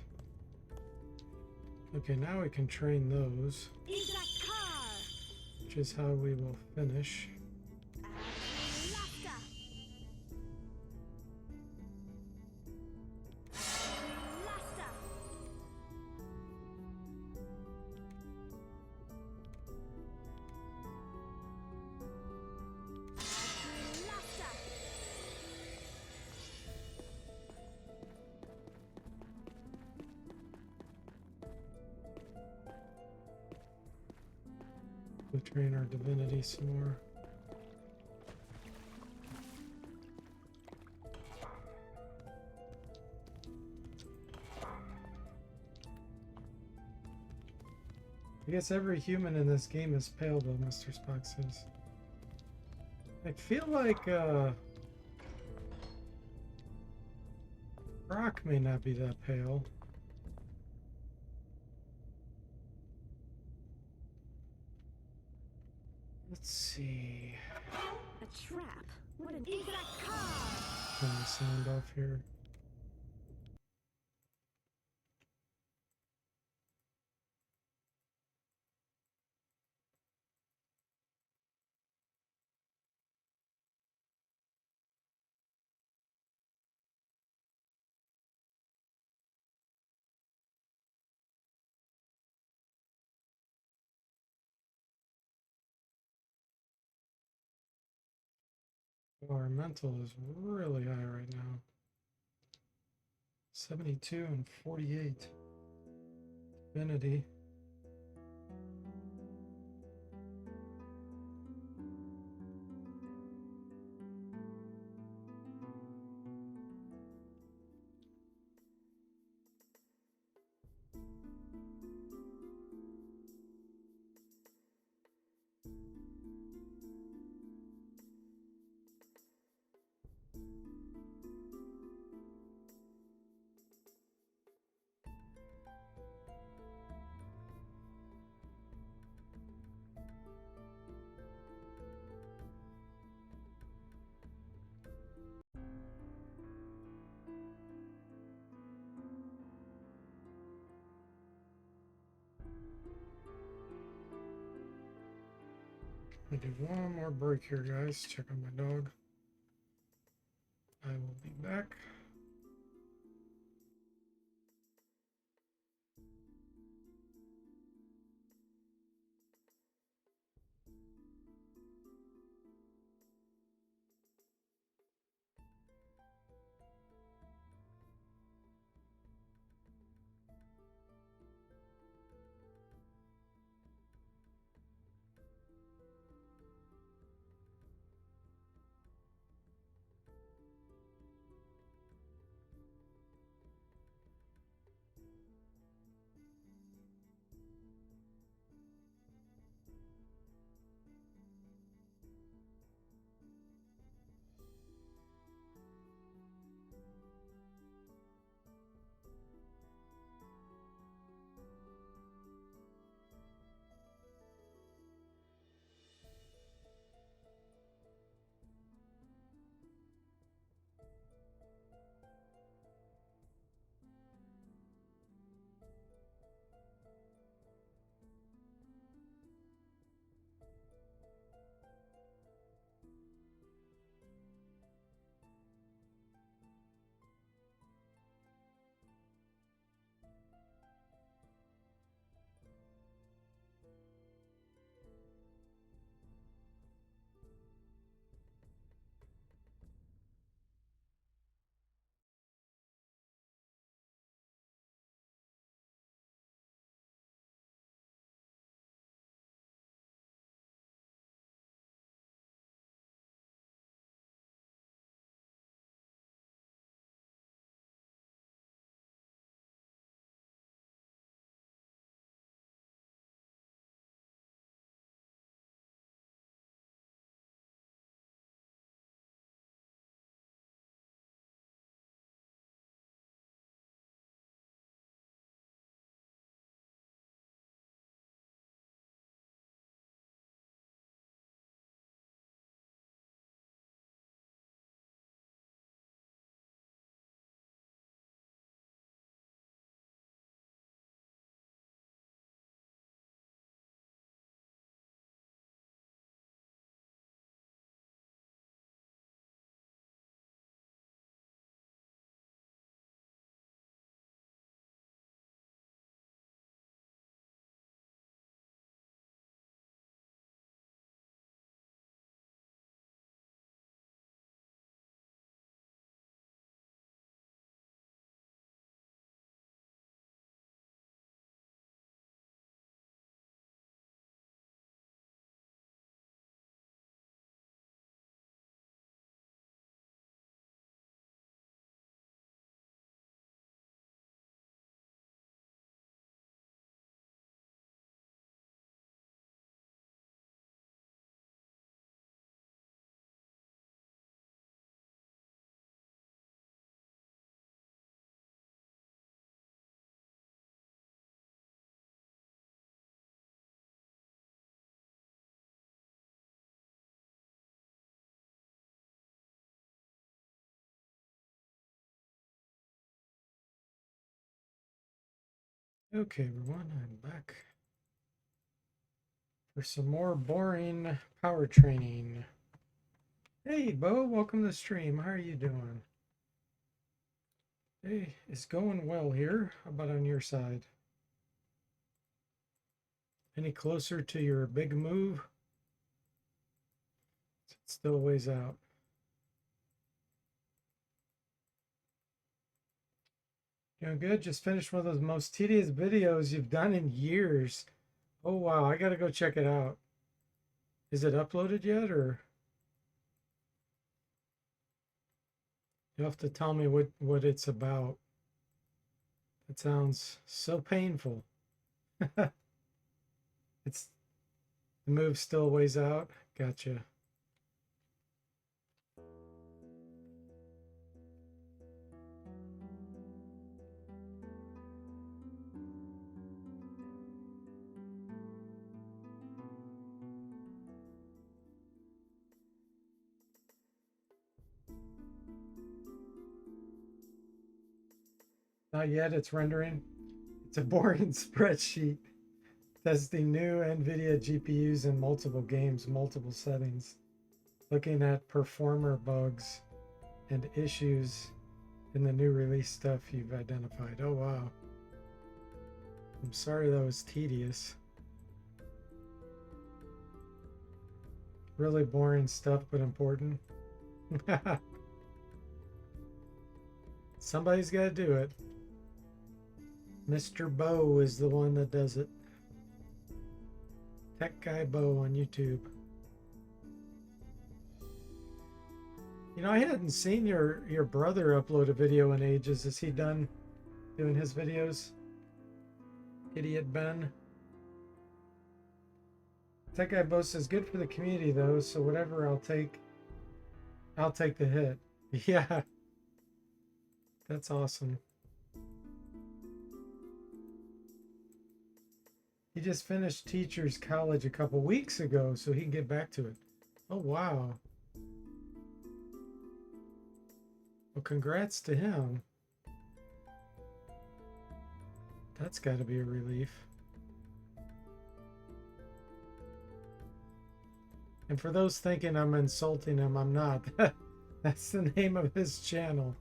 Okay, now we can train those, Izakar! which is how we will finish. Agilasta! Agilasta! Agilasta! We'll train our divinity some more. I guess every human in this game is pale though, Mr. Spock says. I feel like Brock may not be that pale. Let's see. A trap. What an Izakar! Turn the sound off here. Our mental is really high right now. 72 and 48. Divinity. I do one more break here, guys. Check on my dog. I will be back. Okay, everyone, I'm back for some more boring power training. Hey, Bo, welcome to the stream. How are you doing? Hey, it's going well here. How about on your side? Any closer to your big move? It's still a ways out. Doing good. Just finished one of those most tedious videos you've done in years. Oh wow, I gotta go check it out. Is it uploaded yet, or you'll have to tell me what it's about? That sounds so painful. It's the move still ways out. Gotcha. Not yet, it's rendering. It's a boring spreadsheet testing new NVIDIA GPUs in multiple games, multiple settings, looking at performer bugs and issues in the new release stuff you've identified. Oh wow. I'm sorry that was tedious. Really boring stuff, but important. Somebody's got to do it. Mr. Bo is the one that does it. Tech Guy Bo on YouTube. You know, I hadn't seen your brother upload a video in ages. Is he done doing his videos? Idiot Ben. Tech Guy Bo says, good for the community though, so whatever I'll take the hit. Yeah. That's awesome. He just finished Teachers College a couple weeks ago, so he can get back to it. Oh, wow. Well, congrats to him. That's got to be a relief. And for those thinking I'm insulting him, I'm not. That's the name of his channel.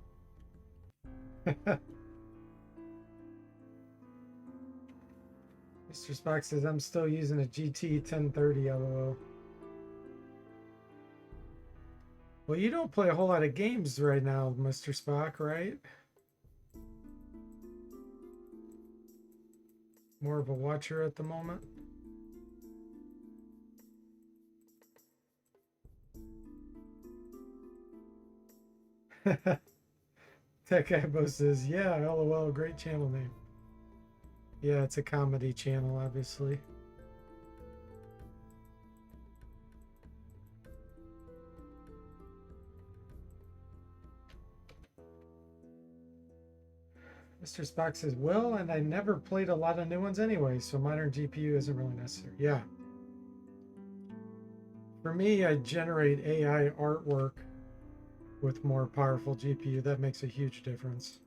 Mr. Spock says, I'm still using a GT 1030, LOL. Well, you don't play a whole lot of games right now, Mr. Spock, right? More of a watcher at the moment? Tech Guy says, yeah, LOL, great channel name. Yeah, it's a comedy channel, obviously. Mr. Spock says, well, and I never played a lot of new ones anyway, so modern GPU isn't really necessary. Yeah. For me, I generate AI artwork with more powerful GPU. That makes a huge difference.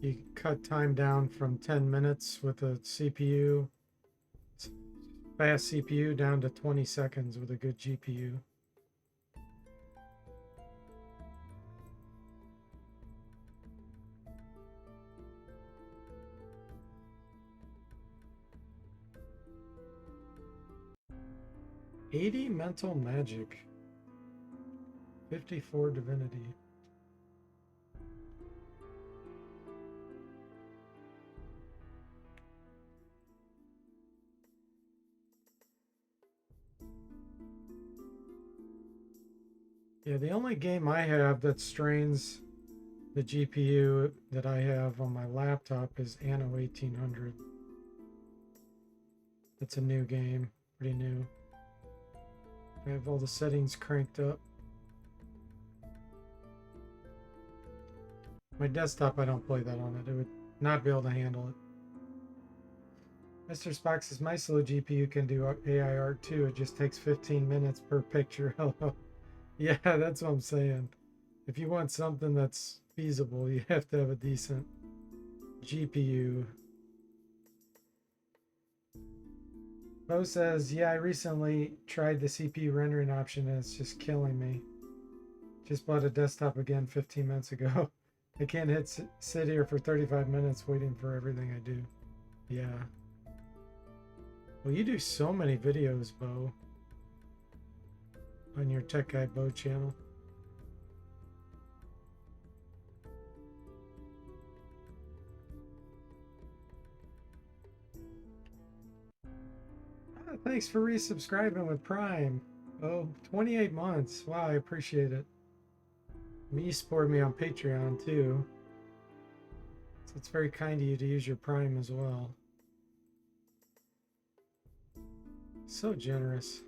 You cut time down from 10 minutes with a CPU, fast CPU, down to 20 seconds with a good GPU. $80 mental magic, 54 divinity. Yeah, the only game I have that strains the GPU that I have on my laptop is Anno 1800. It's a new game, pretty new. I have all the settings cranked up. My desktop, I don't play that on it. It would not be able to handle it. Mr. Spock says, my slow GPU can do AI art too. It just takes 15 minutes per picture. Hello. Yeah, that's what I'm saying. If you want something that's feasible, you have to have a decent GPU. Bo says, yeah, I recently tried the CPU rendering option and it's just killing me. Just bought a desktop again 15 minutes ago. I can't sit here for 35 minutes waiting for everything I do. Yeah. Well, you do so many videos, Bo. on your Tech Guy Bo channel. Thanks for resubscribing with Prime. Oh, 28 months. Wow, I appreciate it. You support me on Patreon too. So it's very kind of you to use your Prime as well. So generous.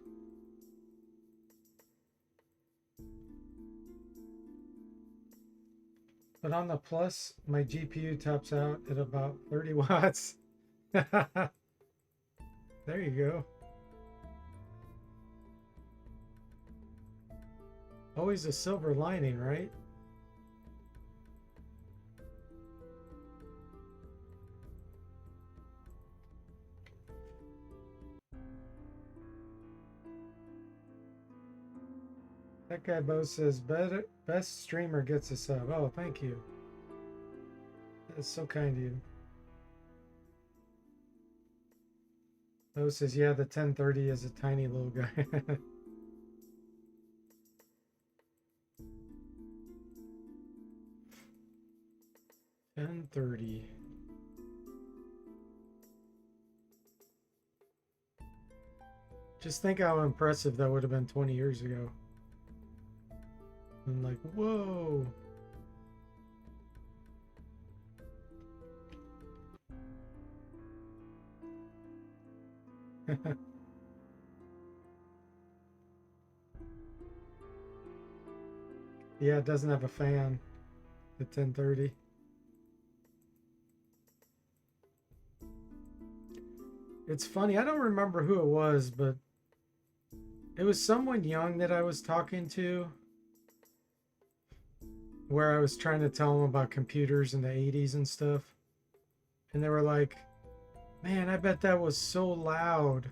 But on the Plus, my GPU tops out at about 30 watts. There you go. Always a silver lining, right? That guy Bo says, best streamer gets a sub. Oh, thank you. That's so kind of you. Bo says, yeah, the 1030 is a tiny little guy. 1030. Just think how impressive that would have been 20 years ago. And like, whoa. Yeah, it doesn't have a fan. The 1030. It's funny, I don't remember who it was, but it was someone young that I was talking to, where I was trying to tell them about computers in the 80s and stuff. And they were like, man, I bet that was so loud.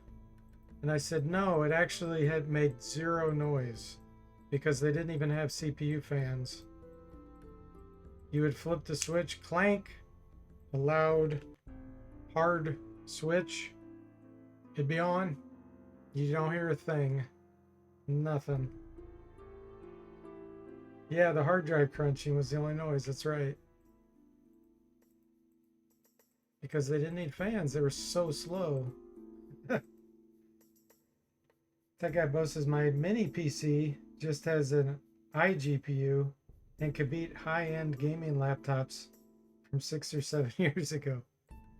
And I said, no, it actually had made zero noise because they didn't even have CPU fans. You would flip the switch, clank, a loud, hard switch. It'd be on. You don't hear a thing. Nothing. Yeah, the hard drive crunching was the only noise. That's right. Because they didn't need fans. They were so slow. That guy Bo says, my mini PC just has an iGPU and could beat high-end gaming laptops from 6 or 7 years ago.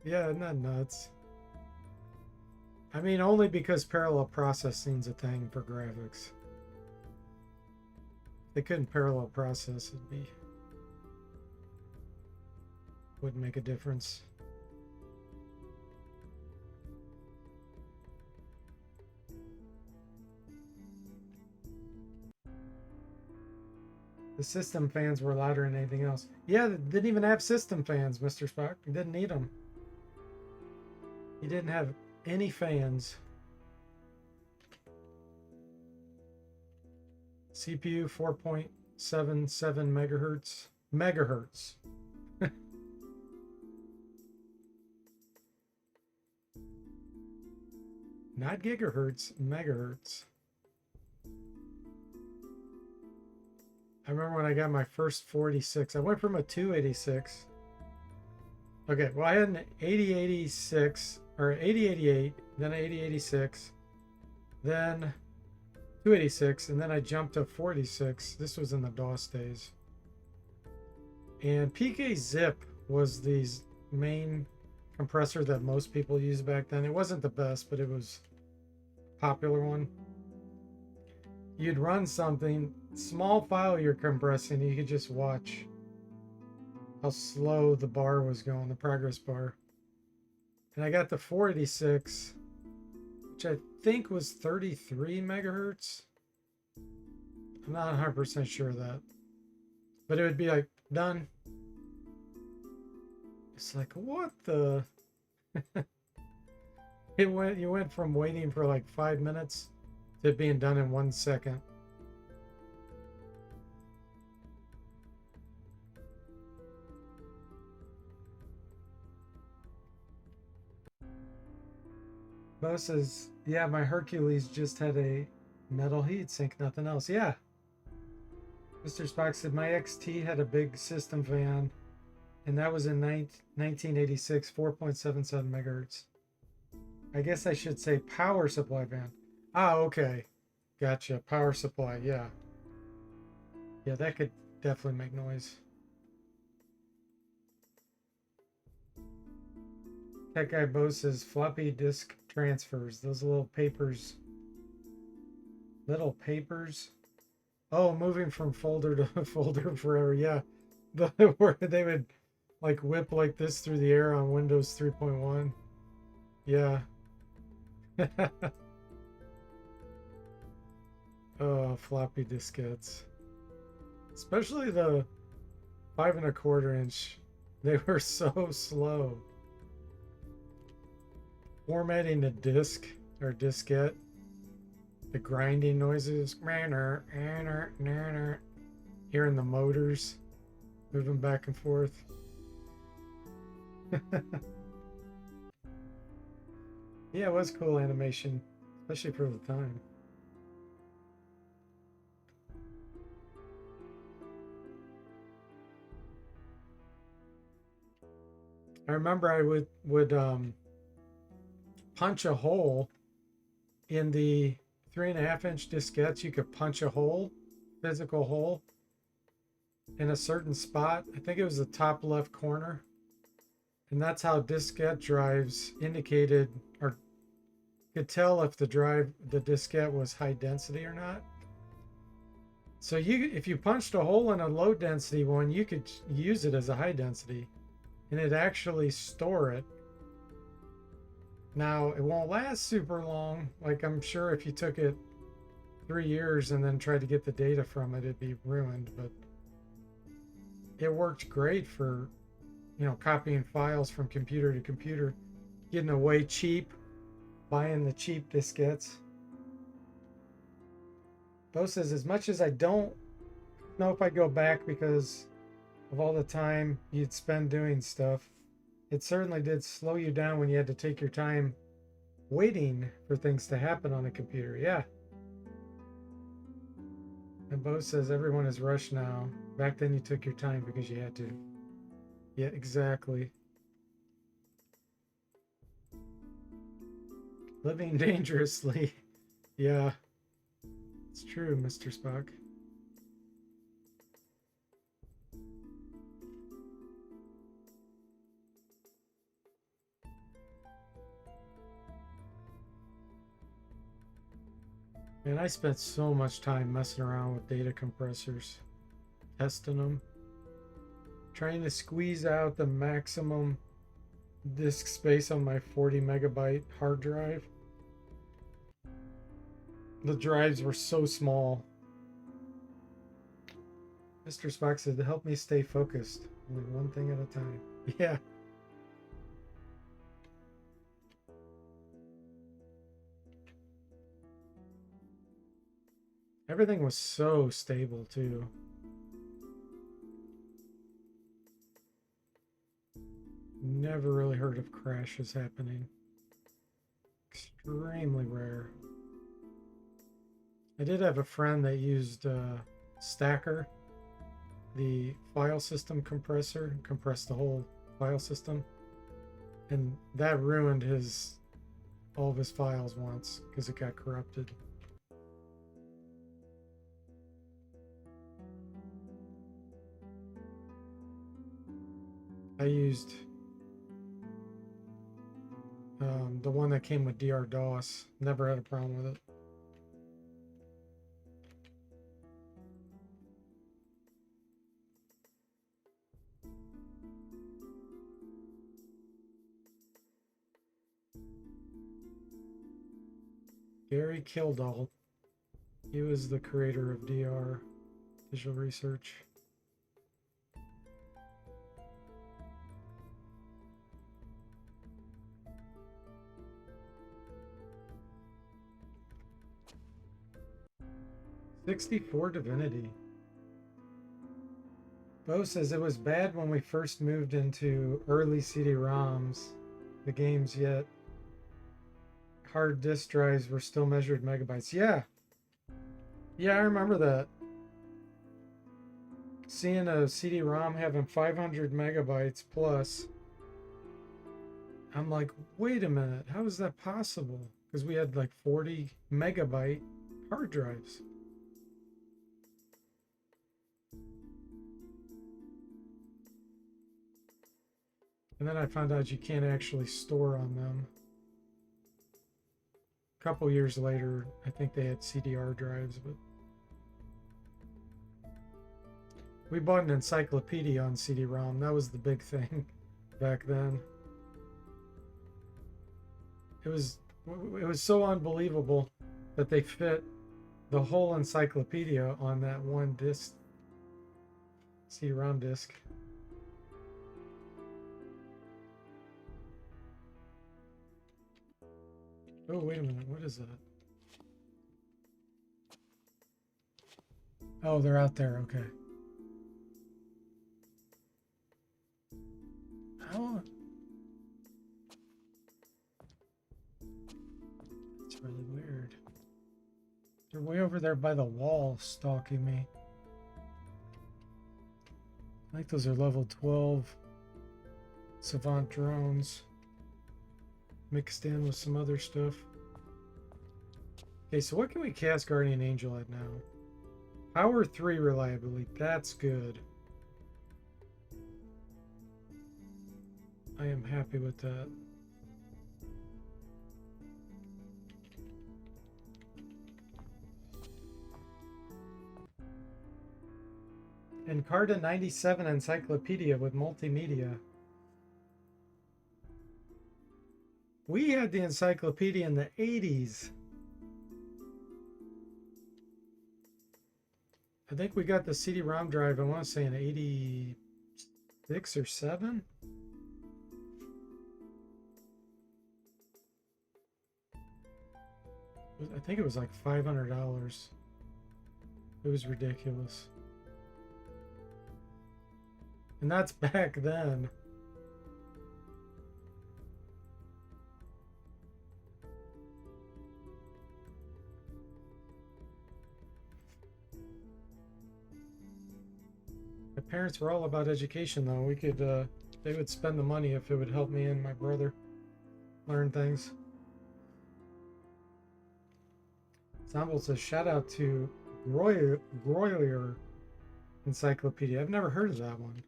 Yeah, isn't that nuts? I mean, only because parallel processing's a thing for graphics. If they couldn't parallel process, wouldn't make a difference. The system fans were louder than anything else. Yeah, they didn't even have system fans, Mr. Spock. You didn't need them. You didn't have any fans. CPU 4.77 megahertz. Megahertz. Not gigahertz, megahertz. I remember when I got my first 46. I went from a 286. Okay, well I had an 8086 or 8088, then 8086, then 286, and then I jumped to 46. This was in the DOS days. And PK Zip was the main compressor that most people used back then. It wasn't the best, but it was a popular one. You'd run something, small file you're compressing, you could just watch how slow the bar was going, the progress bar. And I got the 486, which I think was 33 megahertz. I'm not 100% sure of that. But it would be like, done. It's like, what the? You went from waiting for like 5 minutes to it being done in 1 second. Bo says, yeah, my Hercules just had a Metal heat sink, nothing else. Yeah. Mr. Spock said my XT had a big system fan, and that was in 1986, 4.77 megahertz. I guess I should say power supply fan. Ah, okay. Gotcha. Power supply, yeah. Yeah, that could definitely make noise. Tech Guy Bo says floppy disk transfers. Those little papers. Little papers? Oh, moving from folder to folder forever. Yeah. Where they would like whip like this through the air on Windows 3.1. Yeah. Oh, floppy diskettes. Especially the 5 1/4 inch. They were so slow. Formatting a disk or diskette. The grinding noises. Hearing the motors moving back and forth. Yeah, it was cool animation, especially for the time. I remember I would punch a hole in the 3.5 inch diskettes. You could punch a hole, physical hole, in a certain spot. I think it was the top left corner. And that's how diskette drives indicated or could tell if the diskette was high density or not. So if you punched a hole in a low density one, you could use it as a high density and it'd actually store it. Now it won't last super long. Like I'm sure if you took it 3 years and then tried to get the data from it, it'd be ruined, but it worked great for, copying files from computer to computer, getting away cheap, buying the cheap diskettes. Bo says, as much as I don't know if I go back because of all the time you'd spend doing stuff, it certainly did slow you down when you had to take your time waiting for things to happen on a computer. Yeah. And Bo says, everyone is rushed now. Back then you took your time because you had to. Yeah, exactly. Living dangerously. Yeah. It's true, Mr. Spock. And I spent so much time messing around with data compressors, testing them, trying to squeeze out the maximum disk space on my 40 megabyte hard drive. The drives were so small. Mr. Spock said to help me stay focused, only one thing at a time. Yeah. Everything was so stable too. Never really heard of crashes happening. Extremely rare. I did have a friend that used Stacker, the file system compressor, compressed the whole file system, and that ruined all of his files once because it got corrupted. I used the one that came with DR-DOS. Never had a problem with it. Gary Kildall. He was the creator of DR, Visual Research. '64 Divinity. Bo says it was bad when we first moved into early CD-ROMs, the games, yet hard disk drives were still measured megabytes. Yeah, Yeah, I remember that. Seeing a CD-ROM having 500 megabytes plus. I'm like, wait a minute, how is that possible? Because we had like 40 megabyte hard drives. And then I found out you can't actually store on them. A couple years later, I think they had CDR drives, but we bought an encyclopedia on CD-ROM. That was the big thing back then. It was so unbelievable that they fit the whole encyclopedia on that one disc, CD-ROM disc. Oh, wait a minute. What is that? Oh, they're out there. Okay. How? It's really weird. They're way over there by the wall stalking me. I think those are level 12 Savant drones mixed in with some other stuff. Okay, so what can we cast Guardian Angel at now? Power 3 reliability. That's good. I am happy with that. Encarta 97 Encyclopedia with multimedia. We had the encyclopedia in the 80s. I think we got the CD-ROM drive, I want to say in 86 or 7. I think it was like $500. It was ridiculous. And that's back then. My parents were all about education, though. We could, they would spend the money if it would help me and my brother learn things. Zombel says, shout out to Groilier Encyclopedia. I've never heard of that one.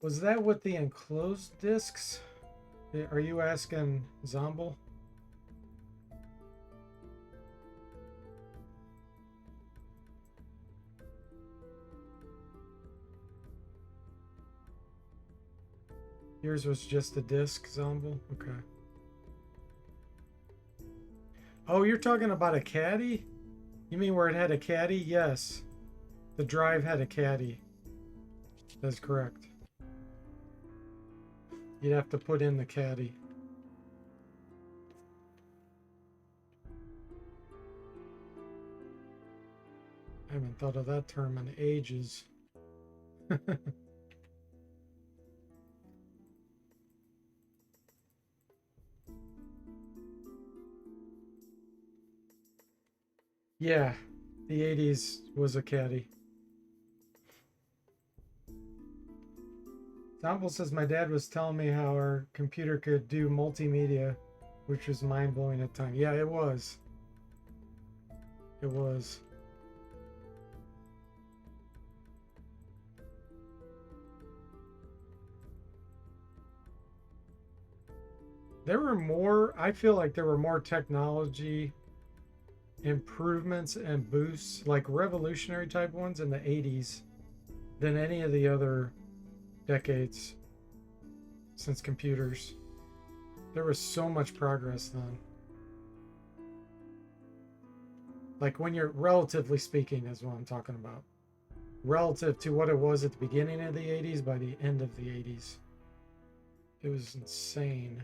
Was that with the enclosed discs? Are you asking Zombel? Yours was just a disc, Zombel? Okay. Oh, you're talking about a caddy? You mean where it had a caddy? Yes. The drive had a caddy. That's correct. You'd have to put in the caddy. I haven't thought of that term in ages. Yeah, the 80s was a caddy. Zombel says my dad was telling me how our computer could do multimedia, which was mind-blowing at the time. Yeah, it was. It was. There were more, I feel like there were more technology improvements and boosts, like revolutionary type ones in the 80s than any of the other decades since computers. There was so much progress then. Like when you're, relatively speaking, is what I'm talking about. Relative to what it was at the beginning of the 80s, by the end of the 80s. It was insane.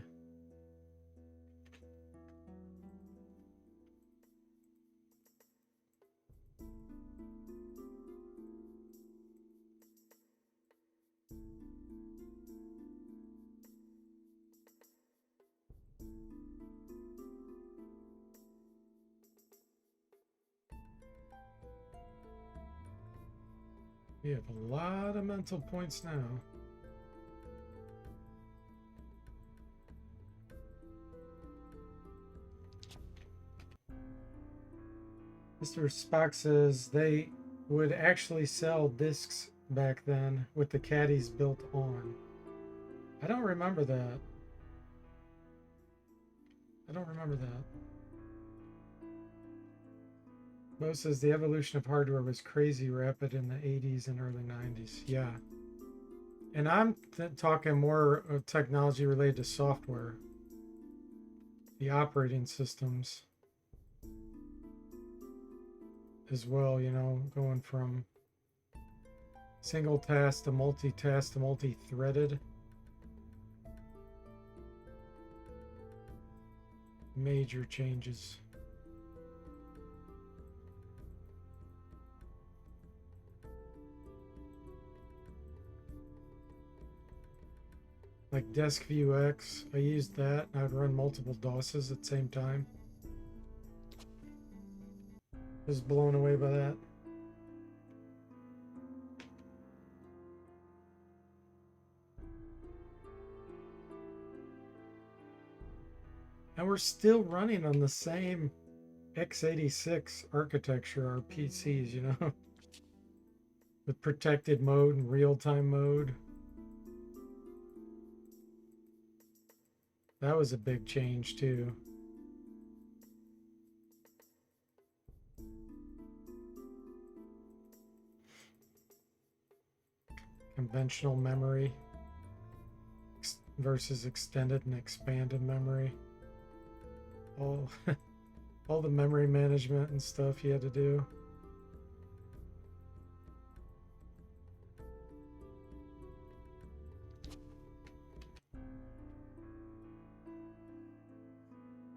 We have a lot of mental points now. Mr. Spock says they would actually sell discs back then with the caddies built on. I don't remember that. I don't remember that. Mo says the evolution of hardware was crazy rapid in the 80s and early 90s. Yeah. And I'm talking more technology related to software. The operating systems as well, you know, going from single task to multi-threaded. Major changes. Like Desk View X, I used that and I'd run multiple DOSes at the same time. I was blown away by that. And we're still running on the same x86 architecture, our PCs, you know, with protected mode and real-time mode. That was a big change too. Conventional memory versus extended and expanded memory. All the memory management and stuff you had to do.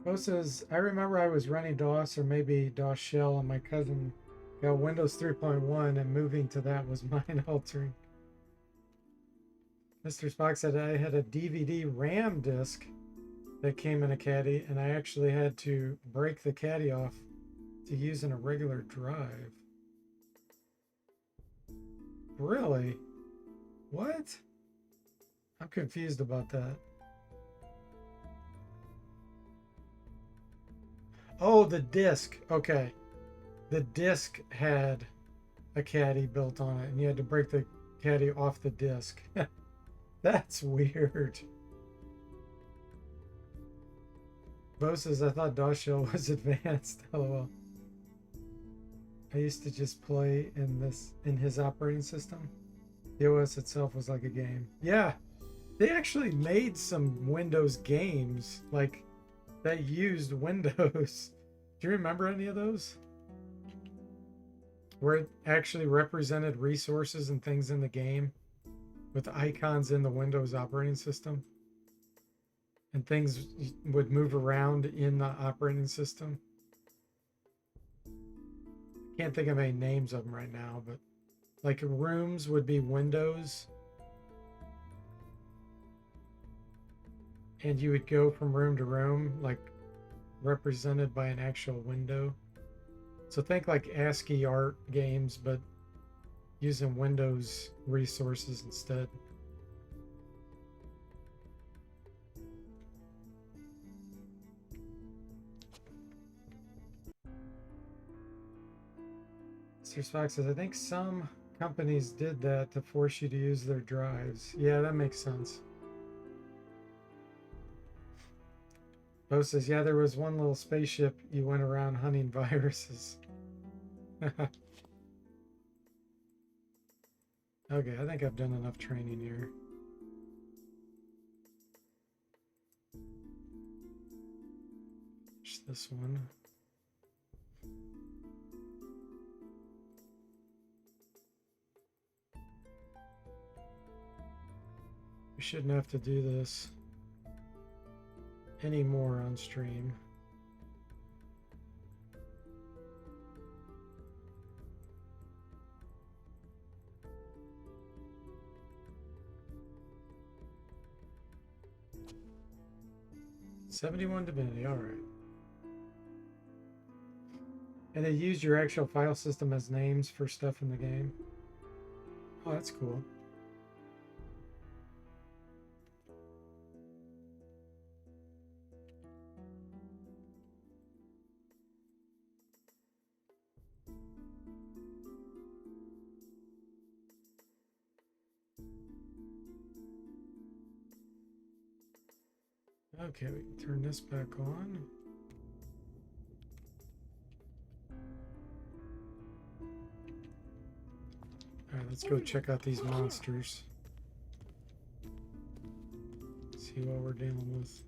Bo says, I remember I was running DOS or maybe DOS shell and my cousin got Windows 3.1 and moving to that was mind altering. Mr. Spock said I had a DVD RAM disc that came in a caddy and I actually had to break the caddy off to use in a regular drive. Really? What? I'm confused about that. Oh, the disc. Okay. The disc had a caddy built on it and you had to break the caddy off the disc. That's weird. Bo says, I thought DOS shell was advanced. LOL. I used to just play in his operating system. The OS itself was like a game. Yeah, they actually made some Windows games like that used Windows. Do you remember any of those? Where it actually represented resources and things in the game with icons in the Windows operating system. And things would move around in the operating system. Can't think of any names of them right now, but like rooms would be windows. And you would go from room to room, like represented by an actual window. So think like ASCII art games, but using Windows resources instead. Mr. Spock says, I think some companies did that to force you to use their drives. Yeah, that makes sense. Bo says, yeah, there was one little spaceship you went around hunting viruses. Okay, I think I've done enough training here. Just this one. We shouldn't have to do this anymore on stream. $71 divinity, all right. And they use your actual file system as names for stuff in the game. Oh, that's cool. Okay, we can turn this back on. Alright, let's go check out these monsters. See what we're dealing with.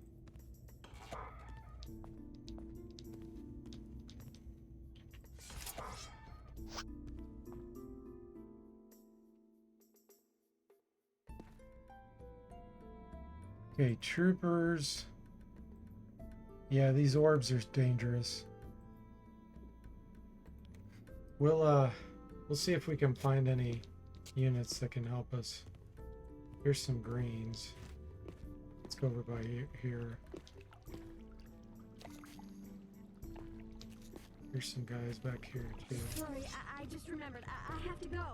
Okay, troopers. Yeah, these orbs are dangerous. We'll see if we can find any units that can help us. Here's some greens. Let's go over by here. Here's some guys back here too. Sorry, I just remembered. I have to go.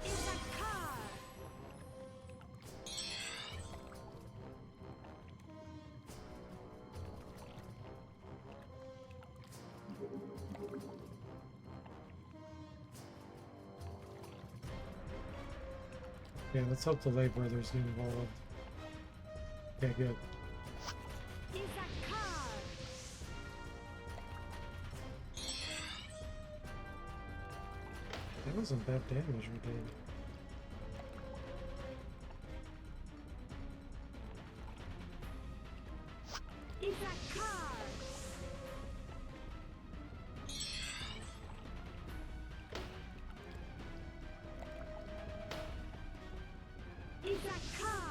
In the car. Yeah, let's hope the Lay brothers get involved. Okay, good. In the car. That wasn't bad damage we did. In the car. In the car.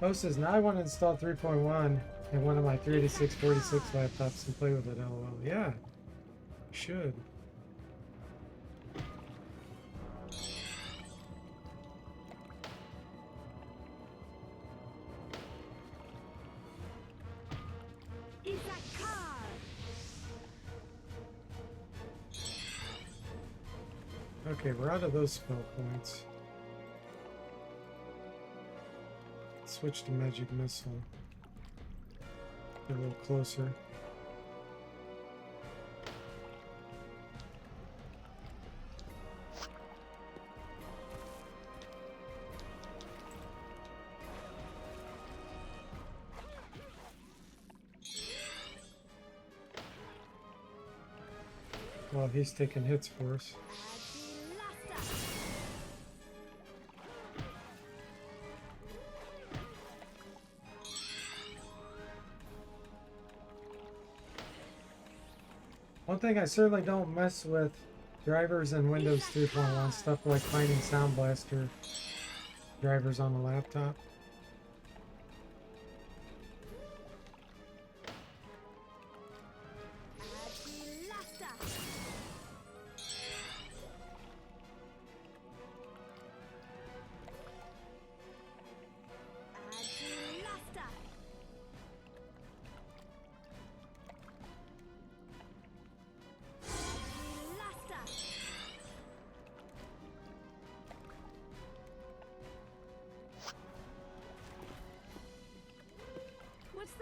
Oh, says now I want to install 3.1 in one of my 38646 laptops and play with it. LOL. Yeah, you should. In the car. Okay, we're out of those spell points. Switch to magic missile. Get a little closer. Well, he's taking hits for us. One thing I certainly don't mess with drivers in Windows 3.1, stuff like finding Sound Blaster drivers on the laptop.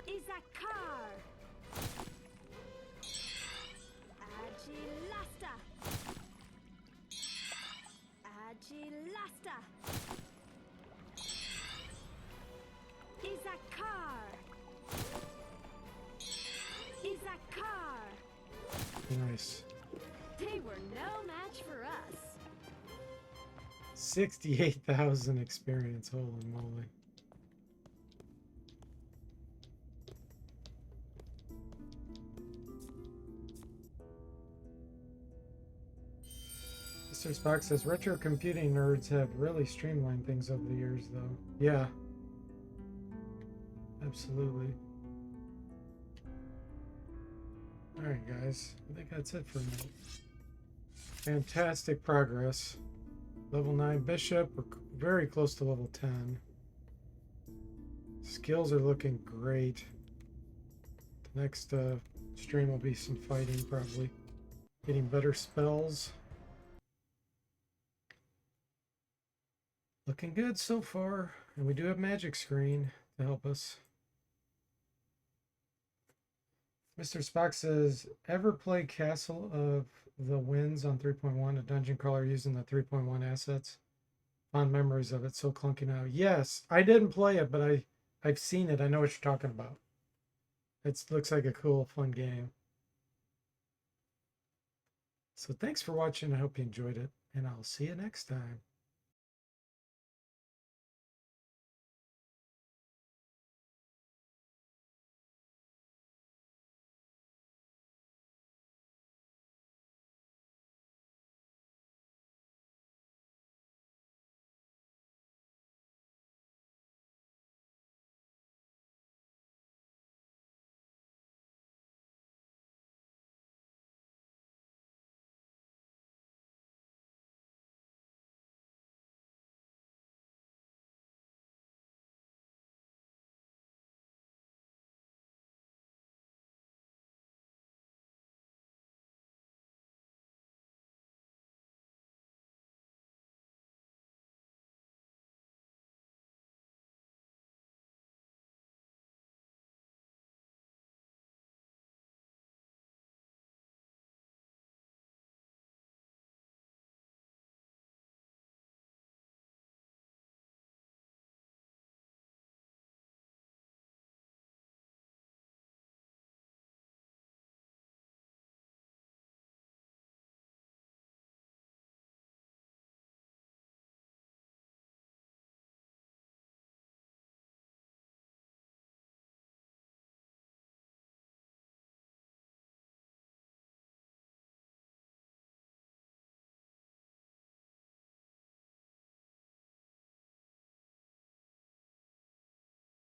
Is that car? Agilasta. Agilasta. Is that car? Is that car? Nice. They were no match for us. 68,000 experience. Holy moly. Mr. Spock says retro computing nerds have really streamlined things over the years, though. Yeah. Absolutely. All right, guys. I think that's it for me. Fantastic progress. Level 9 bishop. We're very close to level 10. Skills are looking great. The next stream will be some fighting, probably. Getting better spells. Looking good so far. And we do have magic screen to help us. Mr. Spock says, ever play Castle of the Winds on 3.1, a dungeon crawler using the 3.1 assets? Fond memories of it, so clunky now. Yes, I didn't play it, but I've seen it. I know what you're talking about. It looks like a cool, fun game. So thanks for watching. I hope you enjoyed it, and I'll see you next time.